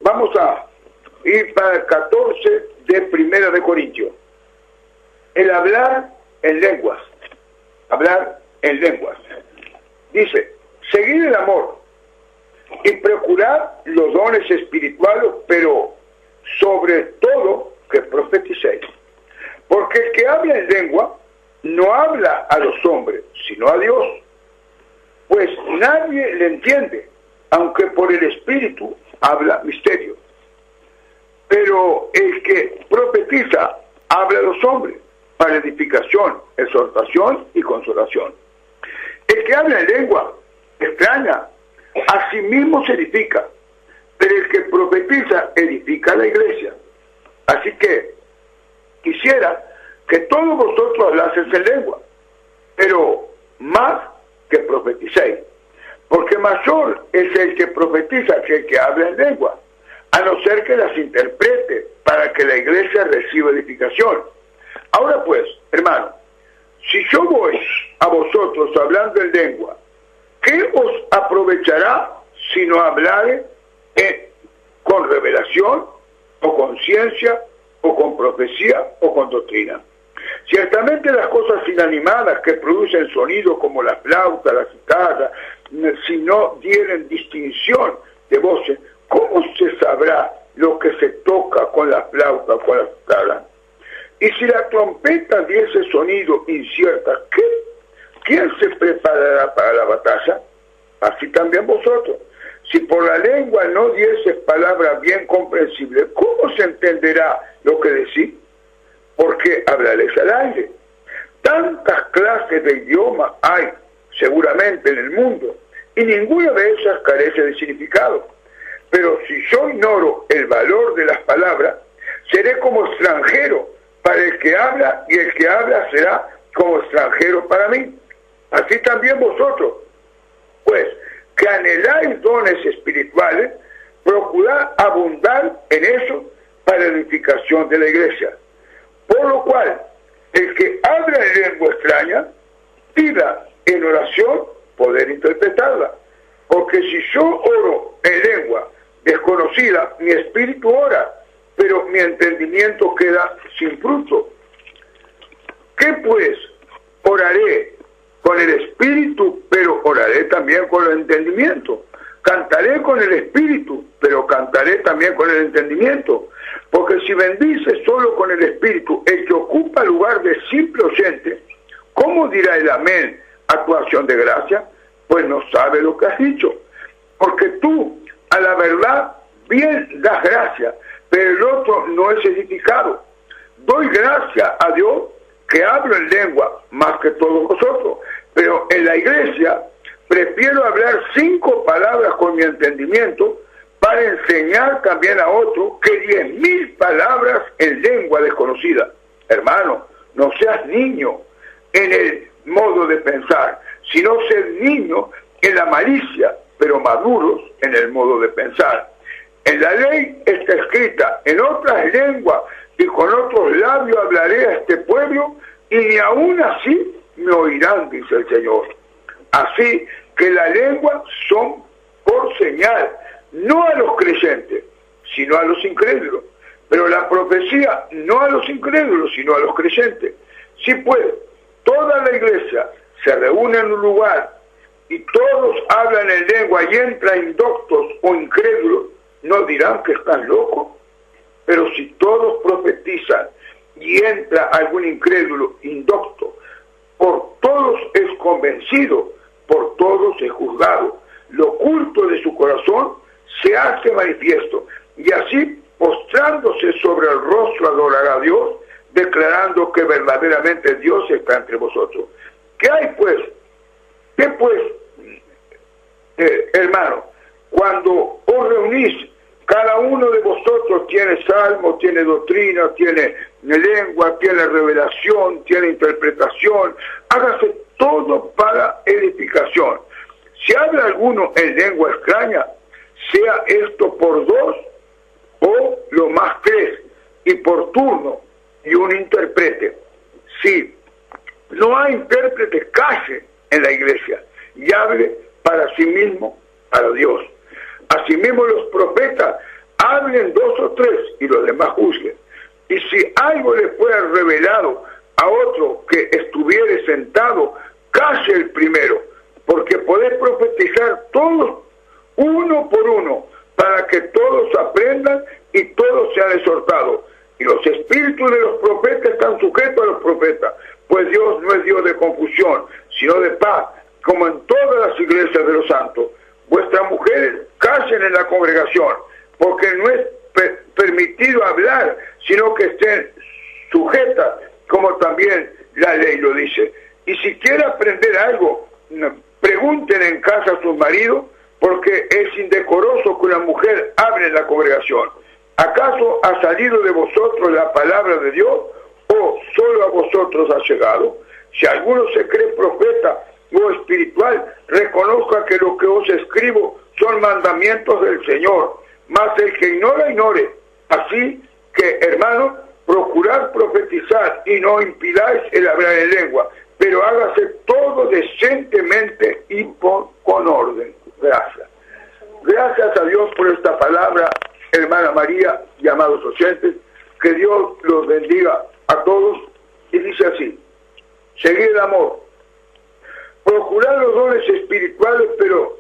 Vamos a ir para el 14 de Primera de Corintios. El hablar en lenguas. Hablar en lenguas. Dice, seguid el amor y procurad los dones espirituales, pero sobre todo que profeticéis. Porque el que habla en lengua no habla a los hombres, sino a Dios. Pues nadie le entiende, aunque por el Espíritu habla misterio. Pero el que profetiza habla a los hombres para edificación, exhortación y consolación. El que habla en lengua extraña, a sí mismo se edifica, pero el que profetiza edifica a la iglesia. Así que quisiera que todos vosotros hablaseis en lengua, pero más que profeticéis, porque mayor es el que profetiza que el que habla en lengua, a no ser que las interprete para que la iglesia reciba edificación. Ahora pues, hermano, si yo voy a vosotros hablando en lengua, ¿qué os aprovechará si no hablare con revelación, o con ciencia, o con profecía, o con doctrina? Ciertamente las cosas inanimadas que producen sonido como la flauta, la guitarra, si no dieren distinción de voces, ¿cómo se sabrá lo que se toca con la flauta o con la guitarra? Y si la trompeta diese sonido incierta, ¿quién se preparará para la batalla? Así también vosotros. Si por la lengua no diese palabras bien comprensibles, ¿cómo se entenderá lo que decís? Porque hablaréis al aire. Tantas clases de idiomas hay seguramente en el mundo, y ninguna de ellas carece de significado. Pero si yo ignoro el valor de las palabras, seré como extranjero para el que habla, y el que habla será como extranjero para mí. Así también vosotros, pues, que anheláis dones espirituales, procurad abundar en eso para edificación de la iglesia. Por lo cual, el que habla en lengua extraña, pida en oración poder interpretarla. Porque si yo oro en lengua desconocida, mi espíritu ora, pero mi entendimiento queda sin fruto. ¿Qué pues? Oraré con el espíritu, pero oraré también con el entendimiento. Cantaré con el espíritu, pero cantaré también con el entendimiento. Porque si bendice solo con el espíritu el que ocupa lugar de simple oyente, ¿cómo dirá el amén a tu acción de gracia? Pues no sabe lo que has dicho. Porque tú, a la verdad, bien das gracia, pero el otro no es edificado. Doy gracia a Dios que hablo en lengua más que todos vosotros, pero en la iglesia prefiero hablar 5 palabras con mi entendimiento para enseñar también a otro que 10.000 palabras en lengua desconocida. Hermano, no seas niño en el modo de pensar, sino ser niño en la malicia, pero maduros en el modo de pensar. En la ley está escrita, en otras lenguas y con otros labios hablaré a este pueblo, y ni aún así me oirán, dice el Señor. Así que la lengua son por señal, no a los creyentes, sino a los incrédulos. Pero la profecía no a los incrédulos, sino a los creyentes. Si pues toda la iglesia se reúne en un lugar y todos hablan en lengua y entran indoctos o incrédulos, ¿no dirán que están locos? Pero si todos profetizan y entra algún incrédulo indocto, por todos es convencido, por todos es juzgado. Lo oculto de su corazón se hace manifiesto, y así, postrándose sobre el rostro, adorará a Dios, declarando que verdaderamente Dios está entre vosotros. ¿Qué hay pues? ¿Qué pues, hermano? Cuando os reunís, cada uno de vosotros tiene salmo, tiene doctrina, tiene lengua, tiene revelación, tiene interpretación. Hágase todo para edificación. Si habla alguno en lengua extraña, sea esto por 2 o lo más 3, y por turno, y un intérprete. Si no hay intérprete, calle en la iglesia y hable para sí mismo, para Dios. Asimismo los profetas hablan hablen 2 o 3 y los demás juzguen. Y si algo le fuera revelado a otro que estuviere sentado, calle el primero, porque podés profetizar todos, uno por uno, para que todos aprendan y todos sean exhortados. Y los espíritus de los profetas están sujetos a los profetas, pues Dios no es Dios de confusión, sino de paz, como en todas las iglesias de los santos. Vuestras mujeres callen en la congregación, porque no es permitido hablar, sino que estén sujetas, como también la ley lo dice. Y si quiere aprender algo, pregunten en casa a sus maridos, porque es indecoroso que una mujer hable en la congregación. ¿Acaso ha salido de vosotros la palabra de Dios, o solo a vosotros ha llegado? Si alguno se cree profeta o espiritual, reconozca que lo que os escribo son mandamientos del Señor. Mas el que ignora, ignore. Así que, hermanos, procurad profetizar y no impidáis el hablar en lengua, pero hágase todo decentemente y con orden. Gracias. Gracias a Dios por esta palabra, hermana María y amados oyentes. Que Dios los bendiga a todos. Y dice así: seguid el amor, procurad los dones espirituales, pero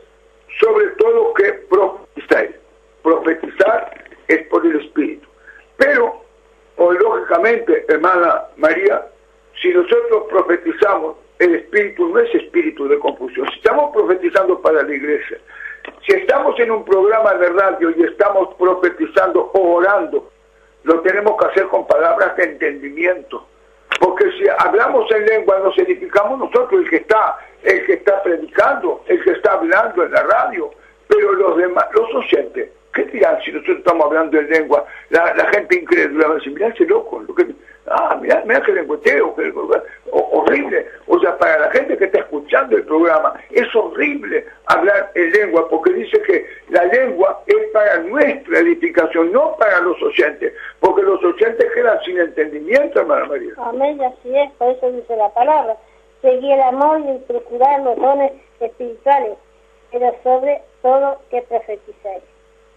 sobre todo que profetizáis. Profetizar es por el Espíritu. Pero, lógicamente, hermana María, si nosotros profetizamos, el Espíritu no es espíritu de confusión. Si estamos profetizando para la iglesia, si estamos en un programa de radio y estamos profetizando o orando, lo tenemos que hacer con palabras de entendimiento. Porque si hablamos en lengua, nos edificamos nosotros, el que está predicando, el que está hablando en la radio. Pero los demás, los oyentes, ¿qué dirán si nosotros estamos hablando en lengua? La gente incrédula va a decir: mirá ese loco, mirá que lengüeteo, horrible. O sea, para la gente que está escuchando el programa, es horrible hablar en lengua, porque dice que la lengua es para nuestra edificación, no para los oyentes, porque los oyentes quedan sin entendimiento, hermana María. Amén, así es, por eso dice la palabra: seguir el amor y procurar los dones espirituales, pero sobre todo que profetizáis.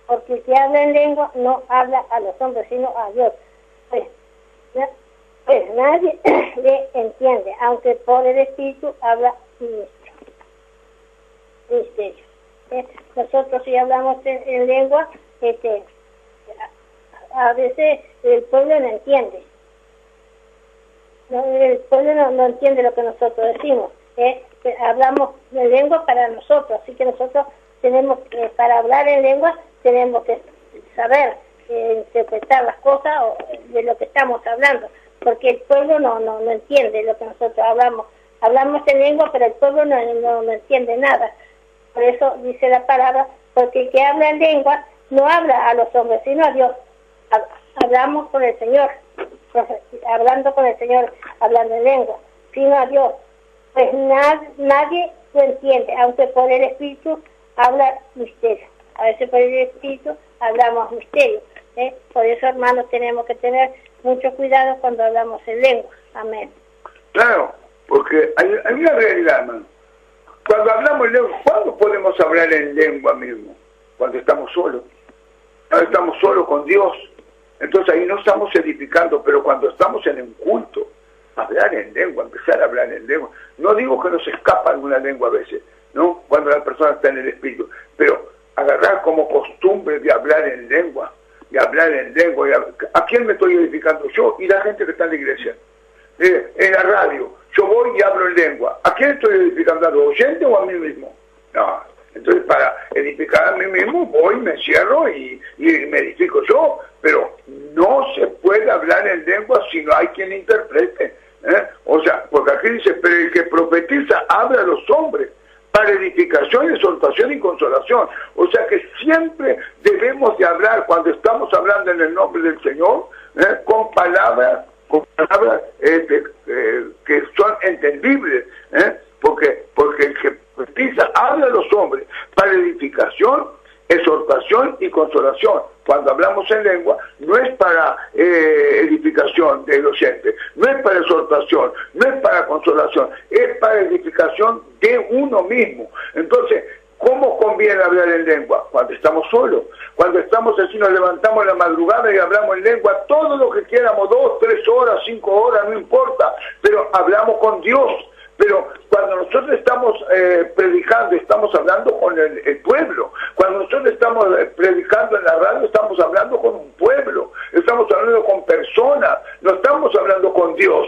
Porque el que habla en lengua no habla a los hombres, sino a Dios. Pues nadie le entiende, aunque por el Espíritu habla misterio. Nosotros si hablamos en lengua, a veces el pueblo no entiende. El pueblo no entiende lo que nosotros decimos. Hablamos en lengua para nosotros, así que nosotros tenemos que, para hablar en lengua, tenemos que saber interpretar las cosas de lo que estamos hablando, porque el pueblo no entiende lo que nosotros hablamos. Hablamos en lengua, pero el pueblo no entiende nada. Por eso dice la palabra: porque el que habla en lengua no habla a los hombres, sino a Dios. Hablamos con el Señor, hablando con el Señor, hablando en lengua, sino a Dios. Pues nadie lo entiende, aunque por el Espíritu habla misterio. A veces por el Espíritu hablamos misterio. Por eso, hermanos, tenemos que tener mucho cuidado cuando hablamos en lengua. Amén. Claro, porque hay una realidad, hermano. Cuando hablamos en lengua, ¿cuándo podemos hablar en lengua mismo? Cuando estamos solos. Cuando estamos solos con Dios. Entonces ahí no estamos edificando, pero cuando estamos en un culto, hablar en lengua, empezar a hablar en lengua. No digo que nos escapa alguna lengua a veces, ¿no? Cuando la persona está en el Espíritu, pero agarrar como costumbre de hablar en lengua, ¿a quién me estoy edificando? Yo y la gente que está en la iglesia. En la radio, yo voy y hablo en lengua. ¿A quién estoy edificando? ¿A los oyentes o a mí mismo? No. Entonces, para edificar a mí mismo, voy, me cierro y me edifico yo. Pero no se puede hablar en lengua si no hay quien interprete. O sea, porque aquí dice: pero el que profetiza habla a los hombres para edificación, exhortación y consolación. O sea que siempre debemos de hablar, cuando estamos hablando en el nombre del Señor, con palabras que son entendibles, porque el que profetiza habla a los hombres para edificación, exhortación y consolación. Cuando hablamos en lengua, no es para edificación del oyente, no es para exhortación, no es para consolación, es para edificación de uno mismo. Entonces, ¿Cómo conviene hablar en lengua? Cuando estamos solos. Cuando estamos así, nos levantamos en la madrugada y hablamos en lengua todo lo que quieramos, 2, 3 horas, 5 horas, no importa, pero hablamos con Dios. Pero cuando nosotros estamos predicando, estamos hablando con el pueblo. Cuando nosotros estamos predicando en la radio, estamos hablando con un pueblo. Estamos hablando con personas, no estamos hablando con Dios.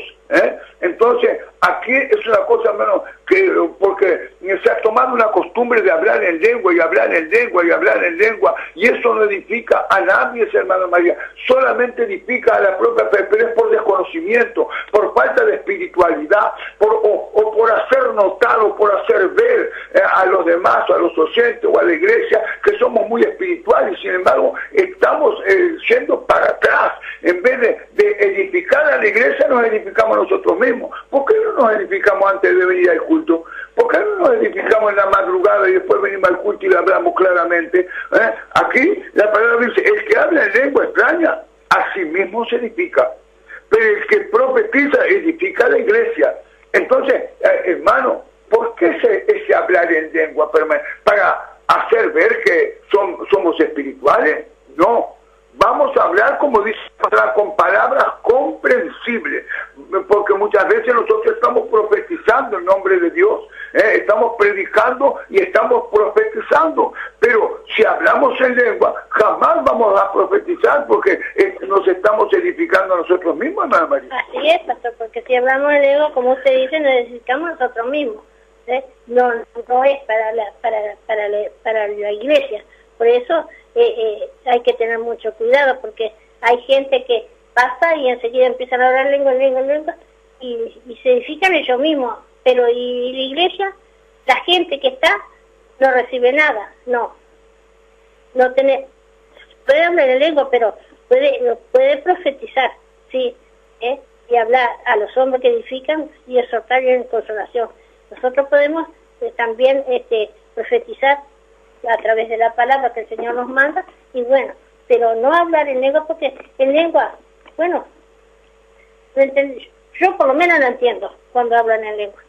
Entonces, aquí es una cosa, hermano, que porque se ha tomado una costumbre de hablar en lengua y hablar en lengua y hablar en lengua, y eso no edifica a nadie, hermano María, solamente edifica a la propia fe, pero es por desconocimiento, por falta de espiritualidad, o por hacer notar o por hacer ver a los demás, a los oyentes o a la iglesia, que somos muy espirituales, y sin embargo estamos yendo para atrás. En vez de edificar a la iglesia, nos edificamos nosotros mismos. ¿Por qué no nos edificamos antes de venir al culto? ¿Por qué no nos edificamos en la madrugada y después venimos al culto y le hablamos claramente? Aquí la palabra dice, el que habla en lengua extraña, a sí mismo se edifica. Pero el que profetiza, edifica a la iglesia. Entonces, hermano, ¿por qué ese hablar en lengua? ¿Para hacer ver que somos espirituales? No. Vamos a hablar, como dice, con palabras comprensibles, porque muchas veces nosotros estamos profetizando en nombre de Dios, estamos predicando y estamos profetizando, pero si hablamos en lengua, jamás vamos a profetizar porque nos estamos edificando a nosotros mismos, hermana María. Así es, pastor, porque si hablamos en lengua, como usted dice, nos edificamos a nosotros mismos. No es para la iglesia. Por eso hay que tener mucho cuidado, porque hay gente que pasa y enseguida empiezan a hablar lengua y se edifican ellos mismos, pero y la iglesia, la gente que está, no recibe nada, no puede hablar en lengua, pero puede profetizar, sí, y hablar a los hombres que edifican y exhortar en consolación. Nosotros podemos también profetizar a través de la palabra que el Señor nos manda, y bueno, pero no hablar en lengua, porque en lengua, bueno, yo por lo menos no entiendo cuando hablan en lengua,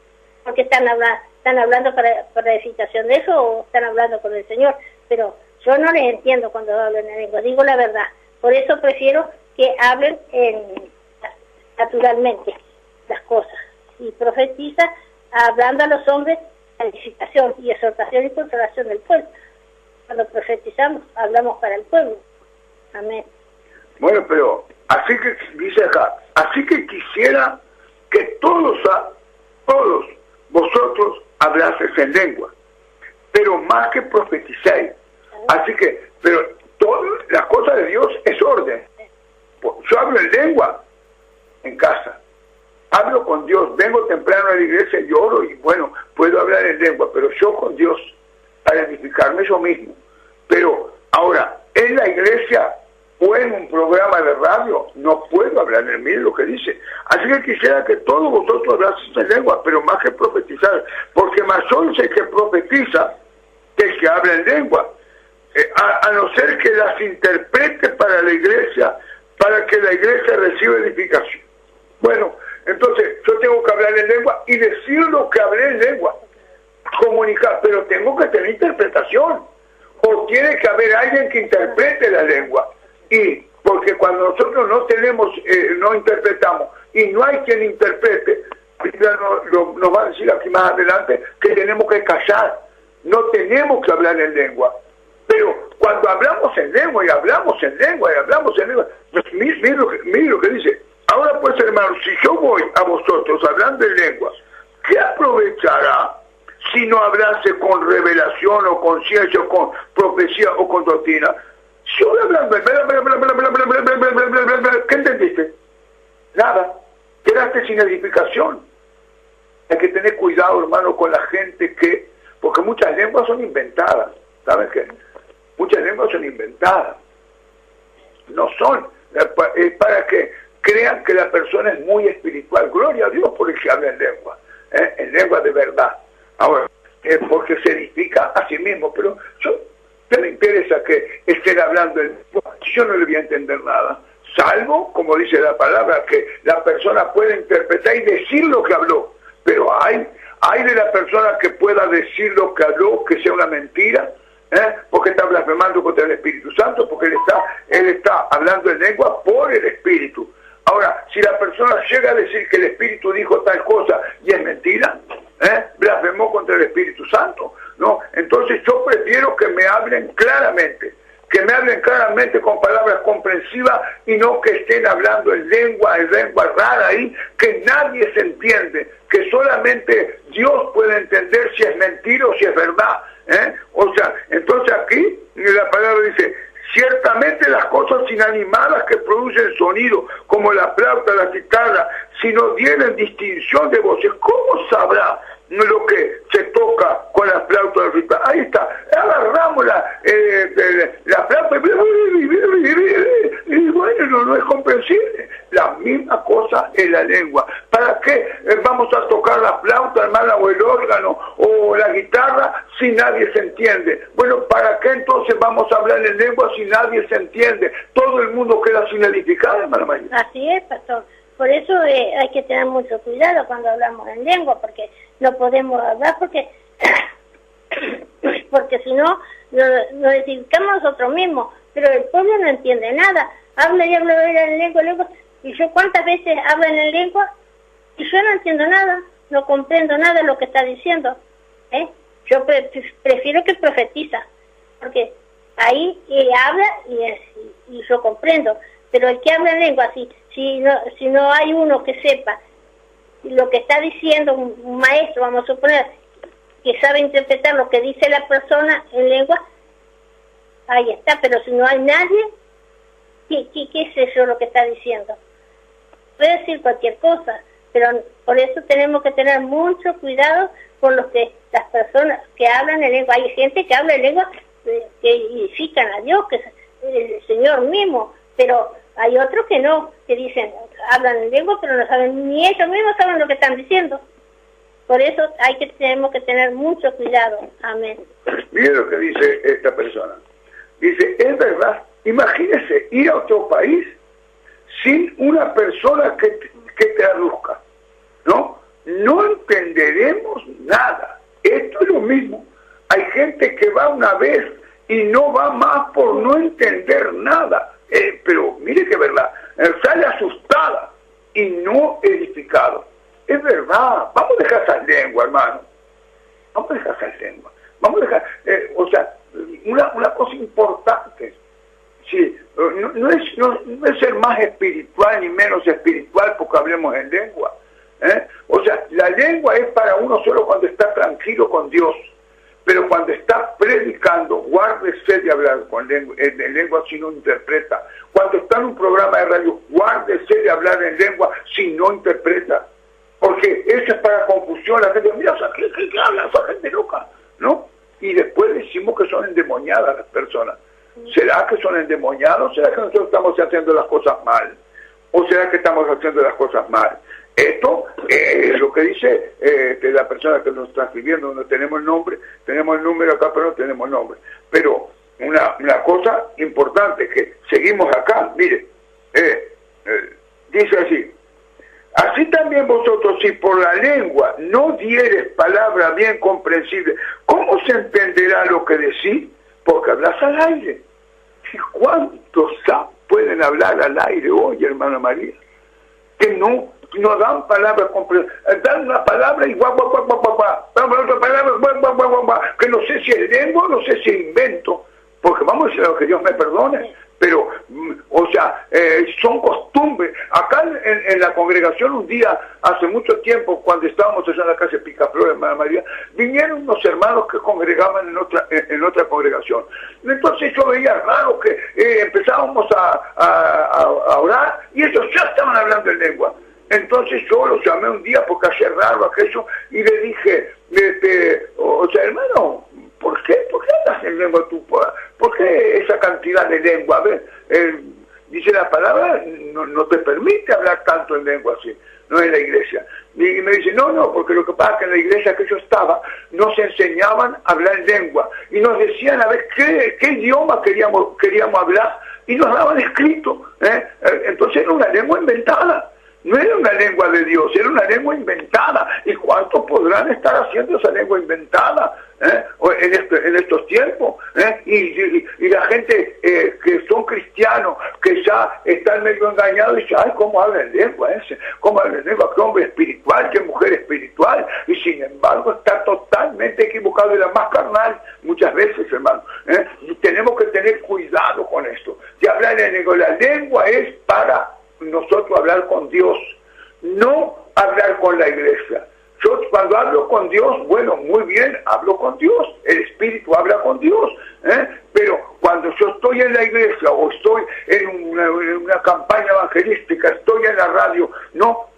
porque están hablando para edificación de eso, o están hablando con el Señor, pero yo no les entiendo cuando hablan en lengua, digo la verdad. Por eso prefiero que hablen naturalmente las cosas, y profetiza hablando a los hombres edificación y exhortación y consolación del pueblo. Cuando profetizamos, hablamos para el pueblo. Amén. Bueno, pero así que dice acá, así que quisiera que todos vosotros hablaseis en lengua, pero más que profetizáis. Así que, pero todas las cosas de Dios es orden. Yo hablo en lengua en casa, hablo con Dios, vengo temprano a la iglesia, lloro y bueno, puedo hablar en lengua, pero yo con Dios, para edificarme yo mismo. Pero ahora, en la iglesia o en un programa de radio, no puedo hablar en mí lo que dice. Así que quisiera que todos vosotros hablaseis en lengua, pero más que profetizar, porque mayor es el que profetiza que el que habla en lengua, a no ser que las interprete para la iglesia, para que la iglesia reciba edificación. Bueno, entonces yo tengo que hablar en lengua y decir lo que hablé en lengua, comunicar, pero tengo que tener interpretación, o tiene que haber alguien que interprete la lengua. Y porque cuando nosotros no tenemos, no interpretamos y no hay quien interprete, nos va a decir aquí más adelante que tenemos que callar, no tenemos que hablar en lengua. Pero cuando hablamos en lengua y hablamos en lengua y hablamos en lengua, mire lo que dice. Ahora pues, hermanos, si yo voy a vosotros hablando en lengua, ¿qué aprovechará si no hablase con revelación o con ciencia o con profecía o con doctrina? Si yo voy hablando, ¿qué entendiste? Nada. Quedaste sin edificación. Hay que tener cuidado, hermano, con la gente porque muchas lenguas son inventadas. ¿Saben qué? Muchas lenguas son inventadas. No son. Es para que crean que la persona es muy espiritual. Gloria a Dios por el que habla en lengua de verdad. Ahora, porque se edifica a sí mismo, pero ¿qué me interesa que estén hablando en lengua? Yo no le voy a entender nada, salvo, como dice la palabra, que la persona puede interpretar y decir lo que habló. Pero hay Hay de la persona que pueda decir lo que habló, que sea una mentira, porque está blasfemando contra el Espíritu Santo, porque él está hablando en lengua por el Espíritu. Ahora, si la persona llega a decir que el Espíritu dijo tal cosa y es mentira, blasfemó contra el Espíritu Santo, ¿no? Entonces yo prefiero que me hablen claramente, con palabras comprensivas y no que estén hablando en lengua rara ahí, que nadie se entiende, que solamente Dios puede entender si es mentira o si es verdad. O sea, entonces aquí la palabra dice, ciertamente las cosas inanimadas que producen sonido, como la flauta, la guitarra, si no tienen distinción de voces, ¿cómo sabrá lo que se toca con la flauta de rita? Ahí está, agarramos la flauta y bueno, no es comprensible. La misma cosa en la lengua. ¿Para qué vamos a tocar la flauta, hermana, o el órgano, o la guitarra, si nadie se entiende? Bueno, ¿para qué entonces vamos a hablar en lengua si nadie se entiende? Todo el mundo queda sin edificar, hermana María. Así es, pastor. Por eso hay que tener mucho cuidado cuando hablamos en lengua, porque no podemos hablar porque si no, nos edificamos nosotros mismos, pero el pueblo no entiende nada. Habla y habla en lengua, y yo cuántas veces hablo en lengua y yo no entiendo nada, no comprendo nada de lo que está diciendo. Yo prefiero que profetiza, porque ahí habla y yo comprendo, pero el que habla en lengua, si no hay uno que sepa lo que está diciendo, un maestro, vamos a suponer, que sabe interpretar lo que dice la persona en lengua, ahí está, pero si no hay nadie, ¿qué es eso lo que está diciendo? Puede decir cualquier cosa, pero por eso tenemos que tener mucho cuidado con las personas que hablan en lengua. Hay gente que habla en lengua que edifican a Dios, que es el Señor mismo, pero hay otros que no, que dicen, hablan en lengua, pero no saben, ni ellos mismos saben lo que están diciendo. Por eso tenemos que tener mucho cuidado. Amén. Mire lo que dice esta persona. Dice, es verdad, imagínese ir a otro país sin una persona que te traduzca, ¿no? No entenderemos nada. Esto es lo mismo. Hay gente que va una vez y no va más por no entender nada. Pero mire que es verdad, sale asustada y no edificado. Es verdad, vamos a dejar esa lengua, hermano. Vamos a dejar esa lengua. Vamos a dejar, una cosa importante. Sí, no es ser más espiritual ni menos espiritual porque hablemos en lengua. O sea, la lengua es para uno solo cuando está tranquilo con Dios. Pero cuando está predicando, guárdese de hablar en lengua si no interpreta. Cuando está en un programa de radio, guárdese de hablar en lengua si no interpreta. Porque eso es para confusión. La gente, mira, ¿qué habla esa gente loca? ¿No? Y después decimos que son endemoniadas las personas. ¿Será que son endemoniados? ¿Será que nosotros estamos haciendo las cosas mal? ¿O será que estamos haciendo las cosas mal? Esto es lo que dice la persona que nos está escribiendo. No tenemos el nombre, tenemos el número acá, pero no tenemos el nombre. Pero una cosa importante, que seguimos acá, mire, dice así: así también vosotros, si por la lengua no dieres palabra bien comprensible, ¿cómo se entenderá lo que decís? Porque hablas al aire. ¿Y cuántos pueden hablar al aire hoy, hermana María? Que no dan palabras comprensibles, dan una palabra y dan otra palabra, que no sé si es lengua, no sé si es invento, porque vamos a decir lo que Dios me perdone, pero, son costumbres. Acá en la congregación un día, hace mucho tiempo, cuando estábamos allá en la casa de Picaflor, hermana María, vinieron unos hermanos que congregaban en otra congregación. Entonces yo veía raro que empezábamos a orar y ellos ya estaban hablando en lengua. Entonces yo los llamé un día porque hacía raro aquello y le dije, hermano, ¿por qué hablas en lengua tú? ¿Por qué esa cantidad de lengua? A ver, dice la palabra, no te permite hablar tanto en lengua así, no en la iglesia. Y me dice, no, porque lo que pasa es que en la iglesia que yo estaba nos enseñaban a hablar en lengua y nos decían a ver qué idioma queríamos hablar y nos daban escrito. Entonces era una lengua inventada. No era una lengua de Dios, era una lengua inventada. ¿Y cuántos podrán estar haciendo esa lengua inventada en estos tiempos? Y la gente que son cristianos, que ya están medio engañados, dicen, ay, ¿cómo habla en lengua ese? ¿Cómo habla en lengua? ¿Qué hombre espiritual? ¿Qué mujer espiritual? Y sin embargo está totalmente equivocado, y la más carnal muchas veces, hermano. Y tenemos que tener cuidado con esto. De hablar en lengua. La lengua es para nosotros hablar con Dios, no hablar con la iglesia. Yo cuando hablo con Dios, bueno, muy bien, hablo con Dios, el Espíritu habla con Dios, pero cuando yo estoy en la iglesia o estoy en una campaña evangelística, estoy en la radio, no,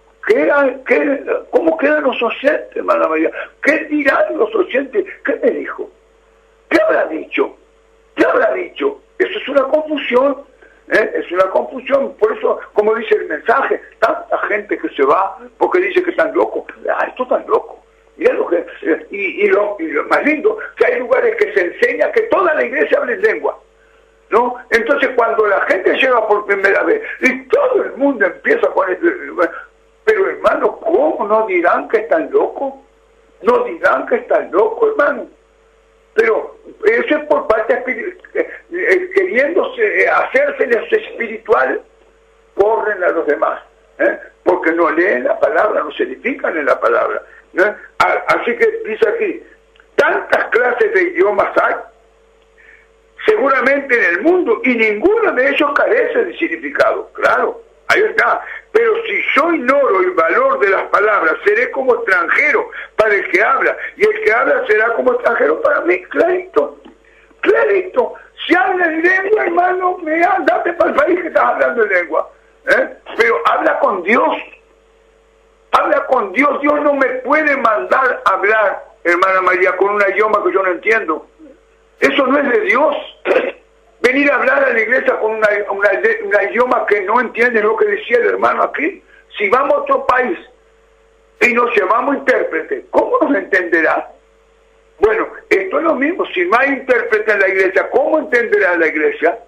¿cómo quedan los oyentes, hermana María? ¿Qué dirán los oyentes? ¿Qué me dijo? ¿Qué habrá dicho? ¿Qué habrá dicho? Eso es una confusión. Es una confusión. Por eso, como dice el mensaje, tanta gente que se va porque dice que están locos. Esto están locos. Mirá lo que, y lo más lindo, que hay lugares que se enseña que toda la iglesia habla en lengua, ¿no? Entonces cuando la gente llega por primera vez y todo el mundo empieza con esto, pero hermano, ¿cómo no dirán que están locos? No dirán que están locos, hermano. Pero eso es por parte queriéndose hacérseles espiritual, corren a los demás, porque no leen la palabra, no se edifican en la palabra. Así que dice aquí, tantas clases de idiomas hay, seguramente en el mundo, y ninguno de ellos carece de significado, claro, ahí está. Pero si yo ignoro el valor de las palabras, seré como extranjero para el que habla, y el que habla será como extranjero para mí. Clarito, clarito. Si habla en lengua, hermano, andate para el país que estás hablando en lengua. Pero habla con Dios. Habla con Dios. Dios no me puede mandar a hablar, hermana María, con un idioma que yo no entiendo. Eso no es de Dios. Venir a hablar a la iglesia con un idioma que no entiende lo que decía el hermano aquí. Si vamos a otro país y nos llevamos intérprete, ¿cómo nos entenderá? Bueno, esto es lo mismo. Si no hay intérprete en la iglesia, ¿cómo entenderá la iglesia?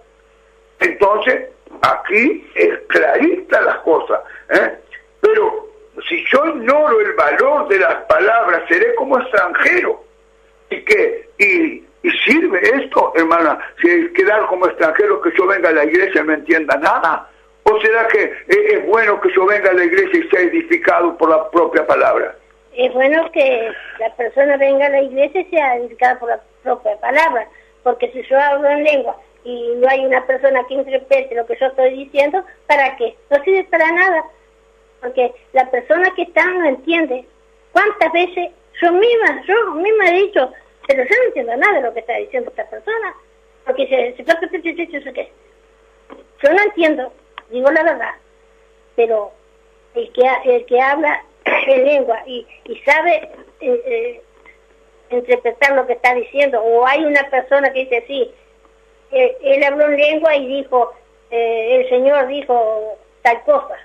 Entonces, aquí es clarita las cosas. Pero si yo ignoro el valor de las palabras, seré como extranjero. ¿Y sirve esto, hermana, si quedar como extranjero, que yo venga a la iglesia y no entienda nada? ¿O será que es bueno que yo venga a la iglesia y sea edificado por la propia palabra? Es bueno que la persona venga a la iglesia y sea edificada por la propia palabra, porque si yo hablo en lengua y no hay una persona que interprete lo que yo estoy diciendo, ¿para qué? No sirve para nada, porque la persona que está no entiende. ¿Cuántas veces yo misma he dicho, pero yo no entiendo nada de lo que está diciendo esta persona, porque yo no entiendo, digo la verdad, pero el que habla en lengua y sabe interpretar lo que está diciendo, o hay una persona que dice, sí, él habló en lengua y dijo, el Señor dijo tal cosa,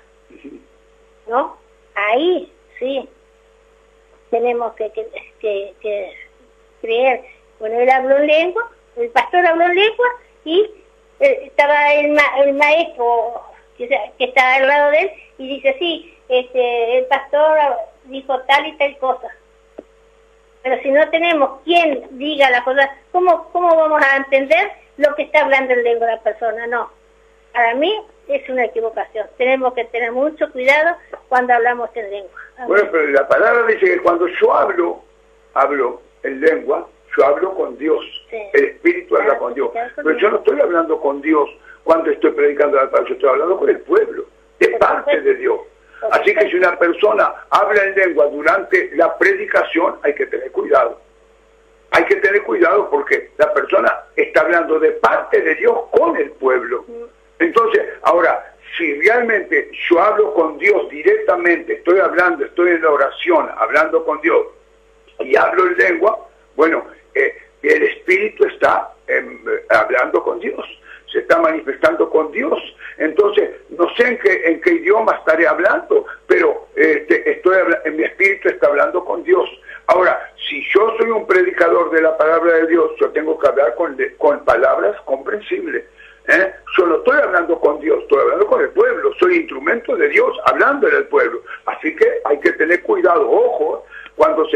¿no? Ahí sí tenemos que creer. Bueno, él habló en lengua, el pastor habló en lengua y estaba el maestro que estaba al lado de él y dice, sí, el pastor dijo tal y tal cosa. Pero si no tenemos quien diga las cosas, ¿cómo vamos a entender lo que está hablando en lengua la persona? No, para mí es una equivocación. Tenemos que tener mucho cuidado cuando hablamos en lengua. Bueno, pero la palabra dice que cuando yo hablo en lengua, yo hablo con Dios. Sí. El Espíritu habla con Dios. Pero yo no estoy hablando con Dios cuando estoy predicando la palabra, yo estoy hablando con el pueblo, de parte de Dios. Así que si una persona habla en lengua durante la predicación, hay que tener cuidado. Hay que tener cuidado porque la persona está hablando de parte de Dios con el pueblo. Entonces, ahora, si realmente yo hablo con Dios directamente, estoy en la oración, hablando con Dios, y hablo en lengua, bueno, el Espíritu está hablando con Dios, se está manifestando con Dios. Entonces, no sé en qué idioma estaré hablando, pero en mi espíritu está hablando con Dios. Ahora, si yo soy un predicador de la palabra de Dios, yo tengo que hablar con palabras comprensibles. Yo no estoy hablando con Dios, estoy hablando con el pueblo, soy instrumento instrumento de Dios hablando en el pueblo. Así que hay que tener cuidado, ojo, cuando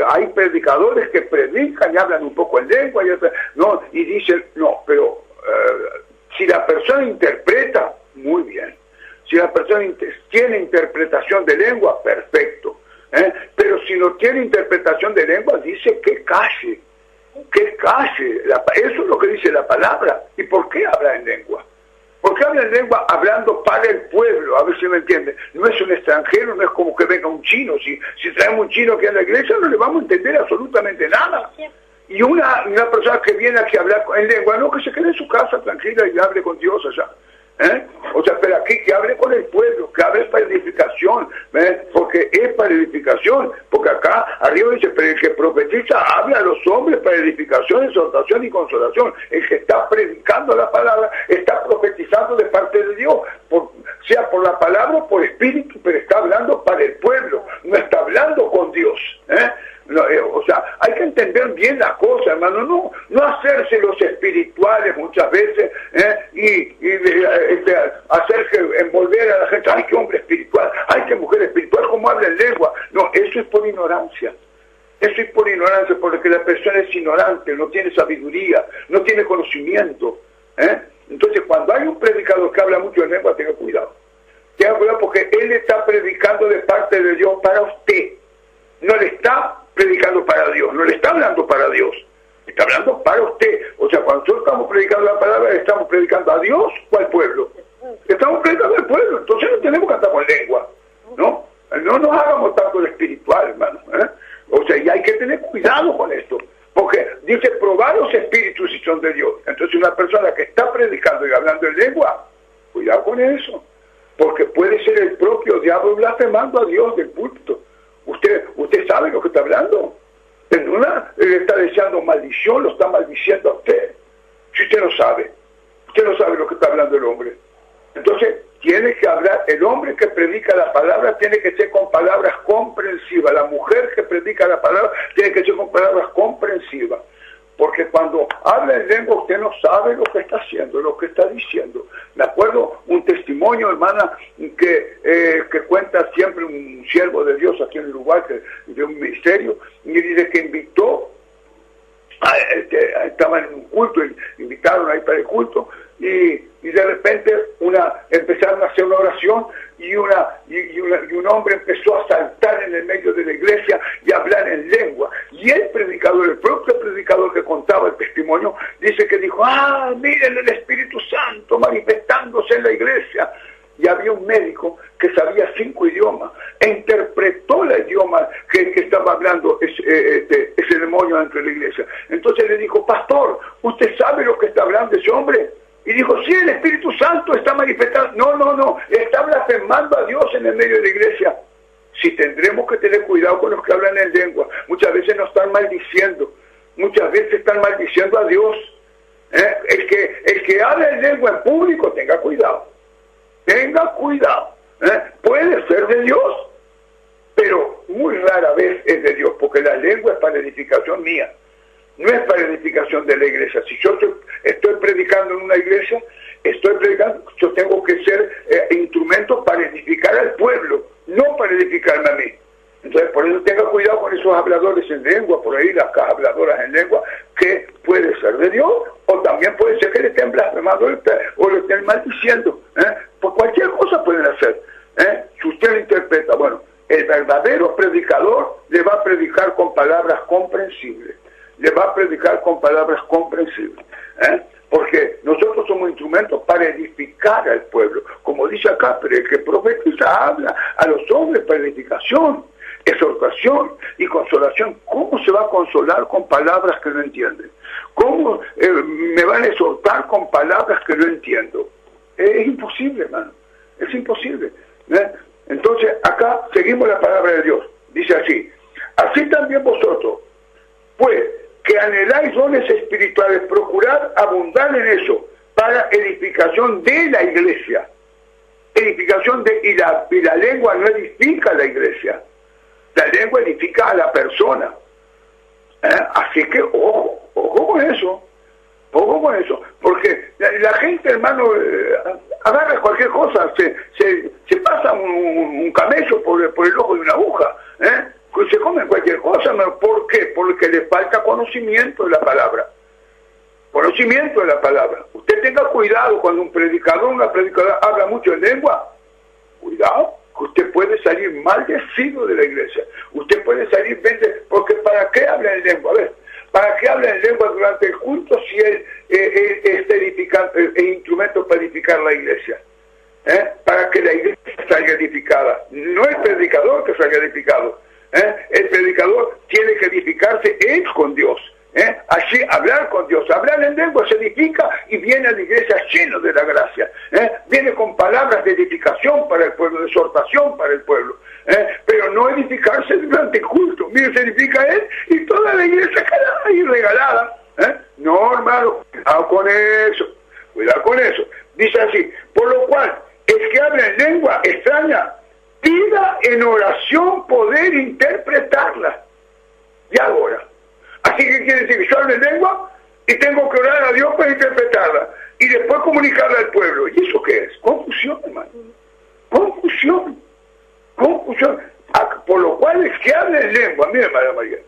hay predicadores que predican y hablan un poco en lengua y dicen, no, pero si la persona interpreta, muy bien. Si la persona tiene interpretación de lengua, perfecto. Pero si no tiene interpretación de lengua, dice que calle. Que calle. Eso es lo que dice la palabra. ¿Y por qué habla en lengua? ¿Por qué habla en lengua hablando para el pueblo? A ver si me entiende. No es un extranjero, no es como que venga un chino. Si traemos un chino aquí a la iglesia, no le vamos a entender absolutamente nada. Y una persona que viene aquí a hablar en lengua, no, que se quede en su casa tranquila y hable con Dios allá. O sea, pero aquí que hable con el pueblo, que hable para edificación, porque es para edificación, porque acá arriba dice, pero el que profetiza habla a los hombres para edificación, exhortación y consolación. El que está predicando la palabra está profetizando de parte de Dios, sea por la palabra o por espíritu, pero está hablando para el pueblo, no está hablando con Dios. No, o sea, hay que entender bien la cosa, hermano, no hacerse los espirituales muchas veces hacer que envolver a la gente, ay, qué hombre espiritual, ay, qué mujer espiritual, cómo habla en lengua. No, eso es por ignorancia. Eso es por ignorancia, porque la persona es ignorante, no tiene sabiduría, no tiene conocimiento. Entonces, cuando hay un predicador que habla mucho en lengua, tenga cuidado. Tenga cuidado porque él está predicando de parte de Dios para usted. No le está predicando para Dios, no le está hablando para Dios, está hablando para usted. O sea, cuando nosotros estamos predicando la palabra, ¿estamos predicando a Dios o al pueblo? Estamos predicando al pueblo, entonces no tenemos que andar con lengua, ¿no? No nos hagamos tanto de espiritual, hermano. O sea, y hay que tener cuidado con esto, porque dice, probar los espíritus si son de Dios. Entonces una persona que está predicando y hablando en lengua, cuidado con eso, porque puede ser el propio diablo blasfemando a Dios del púlpito. ¿Usted sabe lo que está hablando? En una le está deseando maldición, lo está maldiciendo a usted. Si usted no sabe lo que está hablando el hombre. Entonces, tiene que hablar, el hombre que predica la palabra tiene que ser con palabras comprensivas. La mujer que predica la palabra tiene que ser con palabras comprensivas. Porque cuando habla en lengua usted no sabe lo que está haciendo, lo que está diciendo. Me acuerdo un testimonio, hermana, que cuenta siempre un siervo de Dios aquí en Uruguay, de un ministerio, y dice que invitó, estaban en un culto, invitaron ahí para el culto, y de repente empezaron a hacer una oración y un hombre empezó a saltar en el medio de la iglesia y a hablar en lengua. Y el propio predicador que contaba el testimonio, dice que dijo, miren el Espíritu Santo manifestándose en la iglesia. Y había un médico que sabía 5 idiomas e interpretó el idioma que estaba hablando ese demonio dentro de la iglesia. Entonces le dijo, pastor, ¿usted sabe lo que está hablando ese hombre? Y dijo, sí, el Espíritu Santo está manifestando. No, está blasfemando a Dios en el medio de la iglesia. Sí, tendremos que tener cuidado con los que hablan en lengua. Muchas veces nos están maldiciendo. Muchas veces están maldiciendo a Dios. El que habla en lengua en público, tenga cuidado. Tenga cuidado. Puede ser de Dios, pero muy rara vez es de Dios, porque la lengua es para edificación mía. No es para edificación de la iglesia. Si yo estoy predicando en una iglesia, yo tengo que ser instrumento para edificar al pueblo, no para edificarme a mí. Entonces, por eso tenga cuidado con esos habladores en lengua, por ahí las habladoras en lengua, que puede ser de Dios, o también puede ser que le estén blasfemando o le estén maldiciendo. Pues cualquier cosa pueden hacer. Si usted lo interpreta, bueno, el verdadero predicador le va a predicar con palabras comprensibles. Le va a predicar con palabras comprensibles. Porque nosotros somos instrumentos para edificar al pueblo. Como dice acá, pero el que profetiza habla a los hombres para edificación, exhortación y consolación. ¿Cómo se va a consolar con palabras que no entienden? ¿Cómo me van a exhortar con palabras que no entiendo? Es imposible, hermano. Es imposible. Entonces, acá seguimos la palabra de Dios. Dice así, así también vosotros, pues, que anheláis dones espirituales, procurad abundar en eso, para edificación de la iglesia. Y la lengua no edifica a la iglesia. La lengua edifica a la persona. Así que ojo con eso. Porque la gente, hermano, agarra cualquier cualquier cosa, se pasa un camello por el ojo de una aguja, se comen cualquier cosa. ¿Por qué? Porque le falta conocimiento de la palabra. Conocimiento de la palabra. Usted tenga cuidado cuando un predicador, una predicadora habla mucho en lengua. Cuidado, que usted puede salir maldecido de la iglesia. Usted puede salir porque ¿para qué habla en lengua? A ver, ¿para qué habla en lengua durante el culto si él está edificando el instrumento para edificar la iglesia? Para que la iglesia salga edificada. No el predicador que salga edificado. El predicador tiene que edificarse él con Dios. Así, hablar con Dios, hablar en lengua se edifica y viene a la iglesia lleno de la gracia. Viene con palabras de edificación para el pueblo, de exhortación para el pueblo. Pero no edificarse durante el culto. Mire, se edifica él y toda la iglesia queda ahí regalada. No, hermano, cuidado con eso. Cuidado con eso. Dice así, por lo cual, el que habla en lengua extraña, pida en oración poder interpretarla. Y ahora. Así que quiere decir que yo hablo en lengua y tengo que orar a Dios para interpretarla y después comunicarla al pueblo. ¿Y eso qué es? Confusión, hermano. Confusión. Confusión. Por lo cual el que habla en lengua, mire, María María,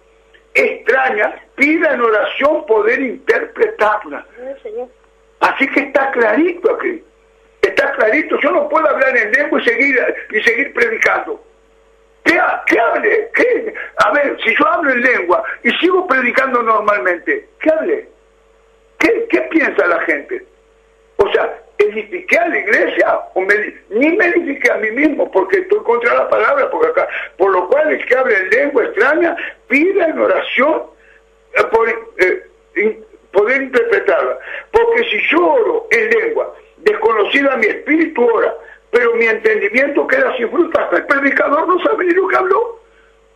extraña, pida en oración poder interpretarla. Así que está clarito aquí. Está clarito. Yo no puedo hablar en lengua y seguir predicando. ¿Qué hable? ¿Qué? A ver, si yo hablo en lengua y sigo predicando normalmente, ¿qué hable? ¿Qué piensa la gente? O sea, ¿edifiqué a la iglesia? Ni me edifiqué a mí mismo porque estoy contra la palabra, por lo cual el que habla en lengua extraña pida en oración poder interpretarla. Porque si yo oro en lengua desconocida, mi espíritu ora, pero mi entendimiento queda sin fruto. Hasta el predicador no sabe ni lo que habló.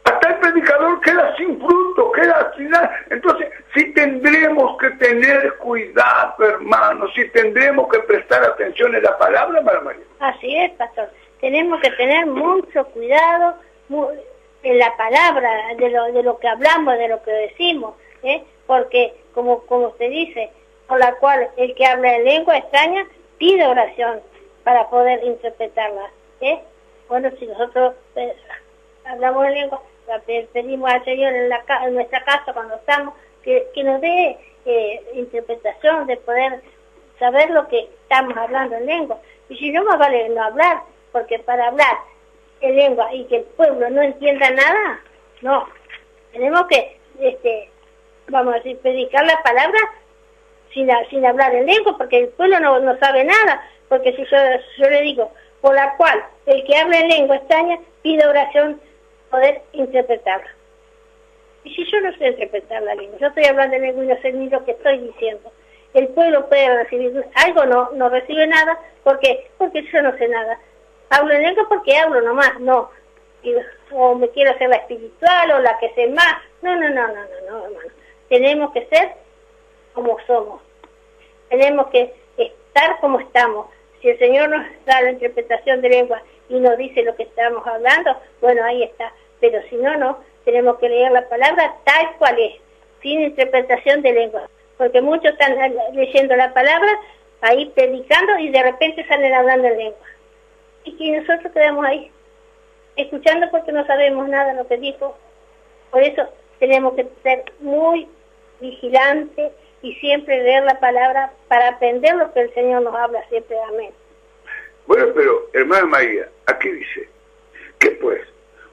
Hasta el predicador queda sin fruto, queda sin nada. Entonces, sí tendremos que tener cuidado, hermanos, sí tendremos que prestar atención en la palabra, María. Así es, pastor. Tenemos que tener mucho cuidado en la palabra, de lo que hablamos, de lo que decimos, porque, como usted dice, por la cual el que habla en lengua extraña pide oración para poder interpretarla. Bueno, si nosotros hablamos en lengua, pedimos al Señor en nuestra casa cuando estamos, que nos dé interpretación de poder saber lo que estamos hablando en lengua. Y si no, más vale no hablar, porque para hablar en lengua y que el pueblo no entienda nada, no. Tenemos que, vamos a decir, predicar la palabra sin hablar en lengua, porque el pueblo no sabe nada. Porque si yo le digo, por la cual el que habla en lengua extraña pide oración poder interpretarla. Y si yo no sé interpretar la lengua, yo estoy hablando en lengua y no sé ni lo que estoy diciendo, el pueblo puede recibir algo, no recibe nada, porque yo no sé nada. Hablo en lengua porque hablo nomás, no. O me quiero hacer la espiritual o la que sé más. No, hermano. Tenemos que ser como somos. Tenemos que estar como estamos. Si el Señor nos da la interpretación de lengua y nos dice lo que estamos hablando, bueno, ahí está. Pero si no, tenemos que leer la palabra tal cual es, sin interpretación de lengua. Porque muchos están leyendo la palabra, ahí predicando, y de repente salen hablando en lengua. Y que nosotros quedamos ahí, escuchando porque no sabemos nada de lo que dijo. Por eso tenemos que ser muy vigilantes y siempre leer la palabra para aprender lo que el Señor nos habla siempre. Amén. Bueno, pero, hermana María, aquí dice, ¿qué pues?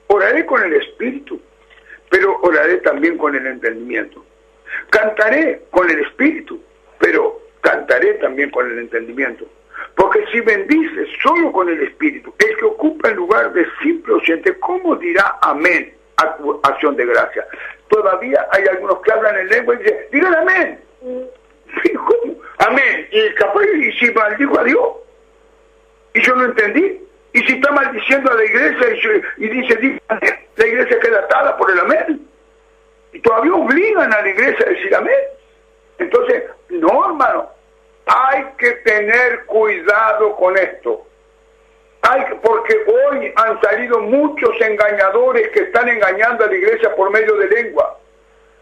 Oraré con el espíritu, pero oraré también con el entendimiento. Cantaré con el espíritu, pero cantaré también con el entendimiento. Porque si bendices solo con el espíritu, el que ocupa el lugar de simple oyente, ¿cómo dirá amén a tu acción de gracia? Todavía hay algunos que hablan en lengua y dicen, digan amén. ¿Cómo? Amén. Y capaz, y si maldijo a Dios, y yo no entendí, y si está maldiciendo a la iglesia y dice, la iglesia queda atada por el amén, y todavía obligan a la iglesia a decir amén. Entonces, no, hermano, hay que tener cuidado con esto. Porque hoy han salido muchos engañadores que están engañando a la iglesia por medio de lengua.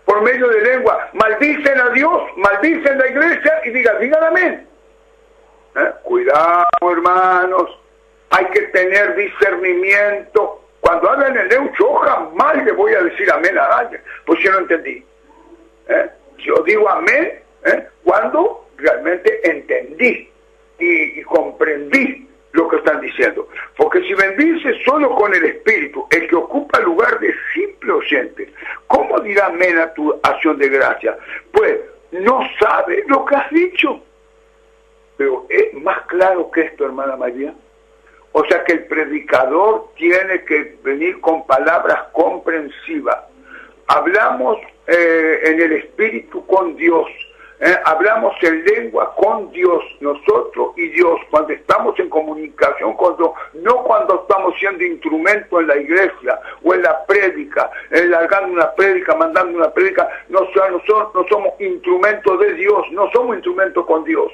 Por medio de lengua. Maldicen a Dios, maldicen la iglesia y digan amén. Cuidado, hermano. hermanos, hay que tener discernimiento. Cuando hablan en lengua, yo jamás le voy a decir amén a alguien, pues yo no entendí. Yo digo amén cuando realmente entendí y comprendí lo que están diciendo. Porque si bendice solo con el Espíritu, el que ocupa el lugar de simple oyente, ¿cómo dirá amén a tu acción de gracia? Pues no sabe lo que has dicho. Pero es más claro que esto, hermana María. O sea que el predicador tiene que venir con palabras comprensivas. Hablamos en el Espíritu con Dios. Hablamos en lengua con Dios, nosotros y Dios, cuando estamos en comunicación con Dios, no cuando estamos siendo instrumento en la iglesia o en la prédica, largando una prédica, mandando una prédica. Nosotros no somos instrumentos de Dios, no somos instrumentos con Dios.